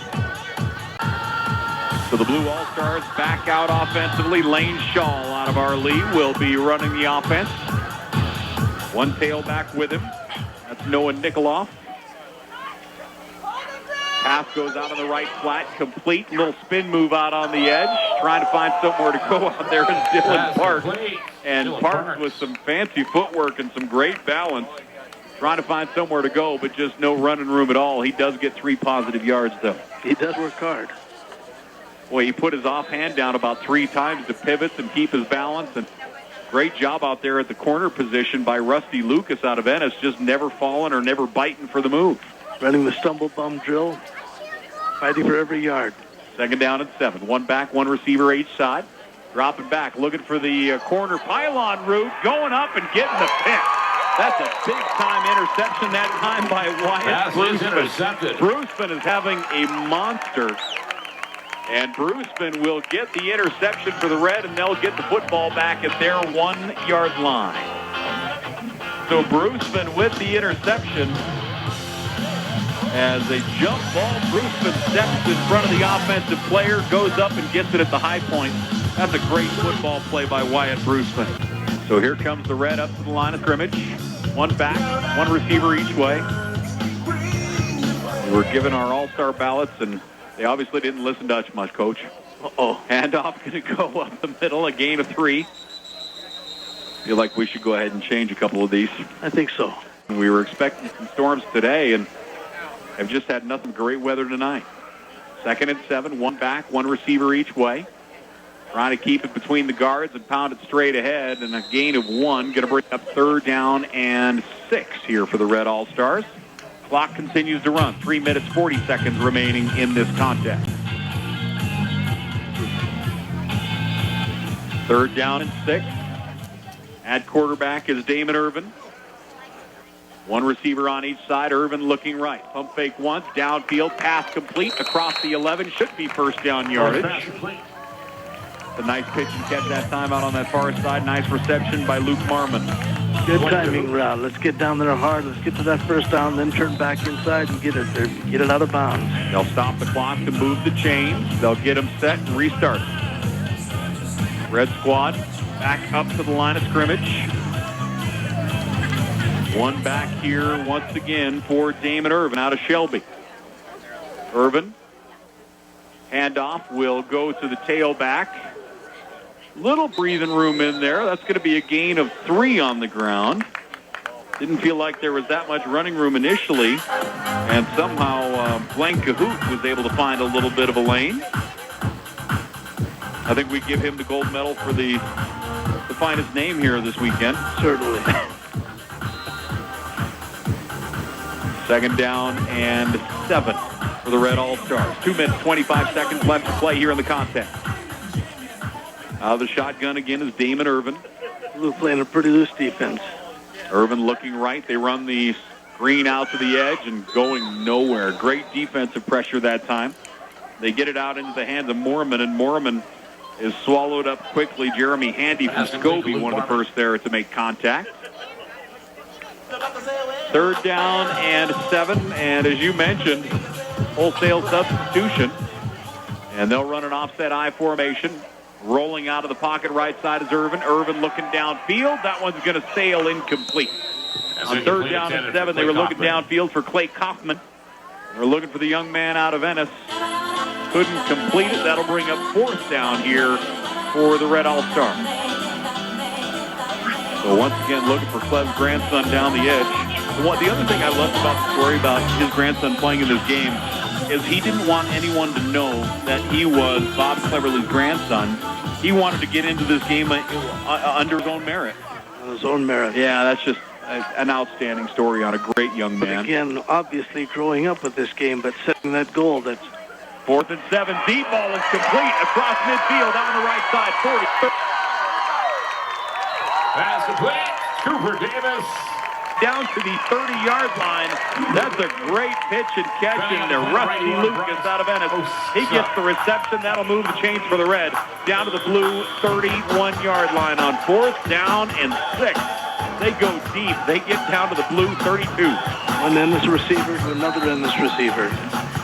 So the Blue All-Stars back out offensively. Lane Shaw out of our lead will be running the offense. 1 tailback with him. That's Noah Nikoloff. Pass goes out on the right flat, complete. Little spin move out on the edge. Trying to find somewhere to go out there is Dylan Parks. And Parks with some fancy footwork and some great balance. Trying to find somewhere to go, but just no running room at all. He does get 3 positive yards, though. He does work hard. Boy, he put his offhand down about 3 times to pivot and keep his balance. And great job out there at the corner position by Rusty Lucas out of Ennis, just never falling or never biting for the move. Running the stumble bum drill, fighting for every yard. 2nd down and 7. 1 back, 1 receiver each side. Dropping back, looking for the corner pylon route, going up and getting the pick. That's a big-time interception that time by Wyatt Bruceman. Bruceman is having a monster. And Bruceman will get the interception for the Red, and they'll get the football back at their 1-yard line. So Bruceman with the interception. As a jump ball, Bruceman steps in front of the offensive player, goes up and gets it at the high point. That's a great football play by Wyatt Bruceman. So here comes the Red up to the line of scrimmage. 1 back, 1 receiver each way. We're given our all-star ballots, and they obviously didn't listen to us much, Coach. Handoff going to go up the middle, a gain of 3. Feel like we should go ahead and change a couple of these. I think so. We were expecting some storms today, and have just had nothing great weather tonight. 2nd and 7, 1 back, 1 receiver each way. Trying to keep it between the guards and pound it straight ahead, and a gain of 1. Going to bring up 3rd down and 6 here for the Red All-Stars. Clock continues to run. 3 minutes, 40 seconds remaining in this contest. 3rd down and 6. At quarterback is Damon Irvin. 1 receiver on each side. Irvin looking right. Pump fake once. Downfield. Pass complete. Across the 11. Should be 1st down yardage. A nice pitch and catch that time out on that far side. Nice reception by Luke Marmon. Good timing route. Let's get down there hard. Let's get to that 1st down, then turn back inside and get it there. Get it out of bounds. They'll stop the clock to move the chains. They'll get them set and restart. Red squad back up to the line of scrimmage. 1 back here once again for Damon Irvin out of Shelby. Irvin. Handoff will go to the tailback. Little breathing room in there. That's going to be a gain of 3 on the ground. Didn't feel like there was that much running room initially, and somehow Blaine Cahoot was able to find a little bit of a lane. I think we give him the gold medal for the finest name here this weekend. Certainly. Second down and 7 for the Red All-Stars. 2 minutes, 25 seconds left to play here in the contest. Out of the shotgun again is Damon Irvin. Blue playing a pretty loose defense. Irvin looking right. They run the screen out to the edge and going nowhere. Great defensive pressure that time. They get it out into the hands of Mormon, and Mormon is swallowed up quickly. Jeremy Handy from Scobie, one of the first there to make contact. Third down and 7, and as you mentioned, wholesale substitution. And they'll run an offset I formation. Rolling out of the pocket right side is Irvin. Irvin looking downfield. That one's going to sail incomplete. On third down and 7, they were looking downfield for Clay Kaufman. They're looking for the young man out of Ennis. Couldn't complete it. That'll bring up 4th down here for the Red All-Star. So once again, looking for Clev's grandson down the edge. The other thing I loved about the story about his grandson playing in this game is he didn't want anyone to know that he was Bob Cleverley's grandson. He wanted to get into this game under his own merit. On his own merit. Yeah, that's just an outstanding story on a great young man. But again, obviously growing up with this game, but setting that goal, that's 4th and 7. Deep ball is complete across midfield out on the right side. 40. Pass complete. Cooper Davis. Down to the 30-yard line. That's a great pitch and catch into Rusty Lucas out of Ennis. He gets the reception. That'll move the chains for the Red. Down to the blue 31-yard line on 4th down and 6. They go deep. They get down to the blue 32. One Ennis receiver to another Ennis receiver.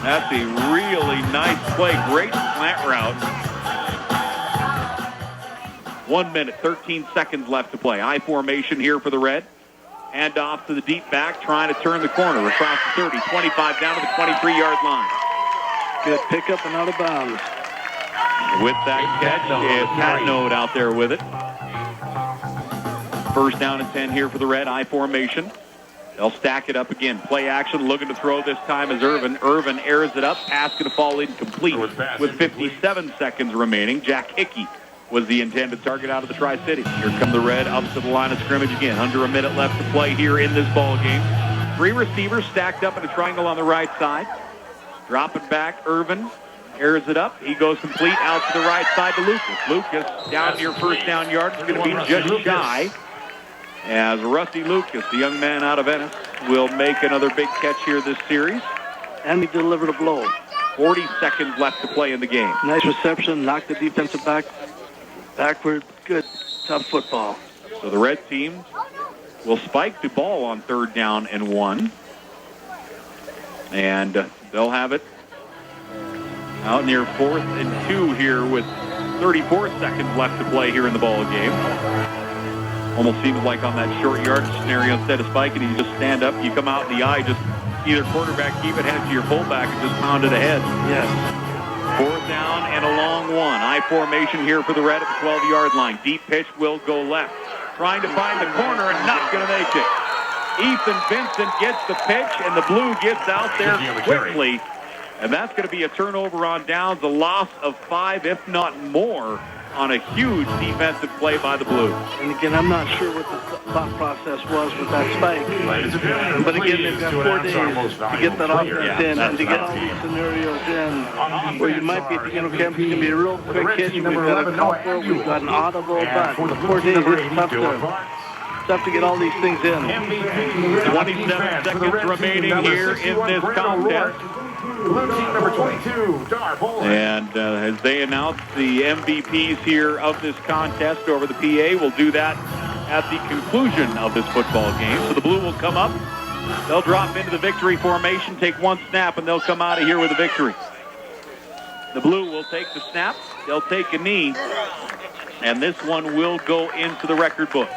That's a really nice play. Great slant route. 1 minute, 13 seconds left to play. I formation here for the Red. Hand off to the deep back, trying to turn the corner across the 30, 25 down to the 23-yard line. Good pickup and out of bounds. With that catch is Pat Node out there with it. First down and 10 here for the Red. I formation. They'll stack it up again. Play action, looking to throw this time is Irvin. Irvin airs it up. Pass going to fall incomplete with 57 seconds remaining. Jack Hickey was the intended target out of the Tri-City. Here come the Red up to the line of scrimmage again. Under a minute left to play here in this ball game. 3 receivers stacked up in a triangle on the right side. Dropping back, Irvin airs it up. He goes complete out to the right side to Lucas. Lucas down near first down yard. It's going to be just shy. As Rusty Lucas, the young man out of Ennis, will make another big catch here this series. And he delivered a blow. 40 seconds left to play in the game. Nice reception, knocked the defensive back backward. Good, tough football. So the Red team will spike the ball on 3rd down and 1. And they'll have it out near 4th and 2 here with 34 seconds left to play here in the ball game. Almost seems like on that short yard scenario, instead of spiking, you just stand up, you come out in the eye, just either quarterback keep it, hand it to your fullback, and just pound it ahead. Yes. 4th down and a long one. I formation here for the Red at the 12-yard line. Deep pitch will go left. Trying to find the corner and not going to make it. Ethan Vincent gets the pitch, and the blue gets out there quickly. And that's going to be a turnover on downs, a loss of 5, if not more, on a huge defensive play by the blue. And again, I'm not sure what the thought process was with that spike. But again, they've got 4 days to get that offense in and to get all these scenarios in where you might be, Camp's going to be a real quick hit. We've got a couple, we've got an audible, but for the 4 days, it's tough to get all these things in. 27 seconds remaining here in this contest. Blue team number 22, Dar Bowling. And as they announce the MVPs here of this contest over the PA, we'll do that at the conclusion of this football game. So the blue will come up. They'll drop into the victory formation, take 1 snap, and they'll come out of here with a victory. The blue will take the snap. They'll take a knee. And this one will go into the record book.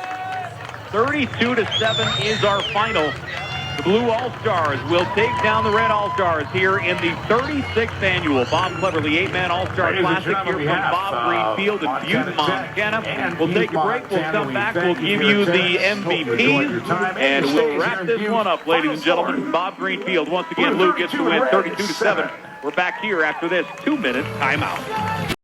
32-7 is our final. The Blue All-Stars will take down the Red All-Stars here in the 36th annual Bob Cleverley 8-Man All-Star Classic here from Bob Greenfield in Butte, Montana. We'll take a break. We'll come back. We'll give you the MVPs, and we'll wrap this one up, ladies and gentlemen. Bob Greenfield, once again, Lou gets the win 32-7. We're back here after this 2-minute timeout.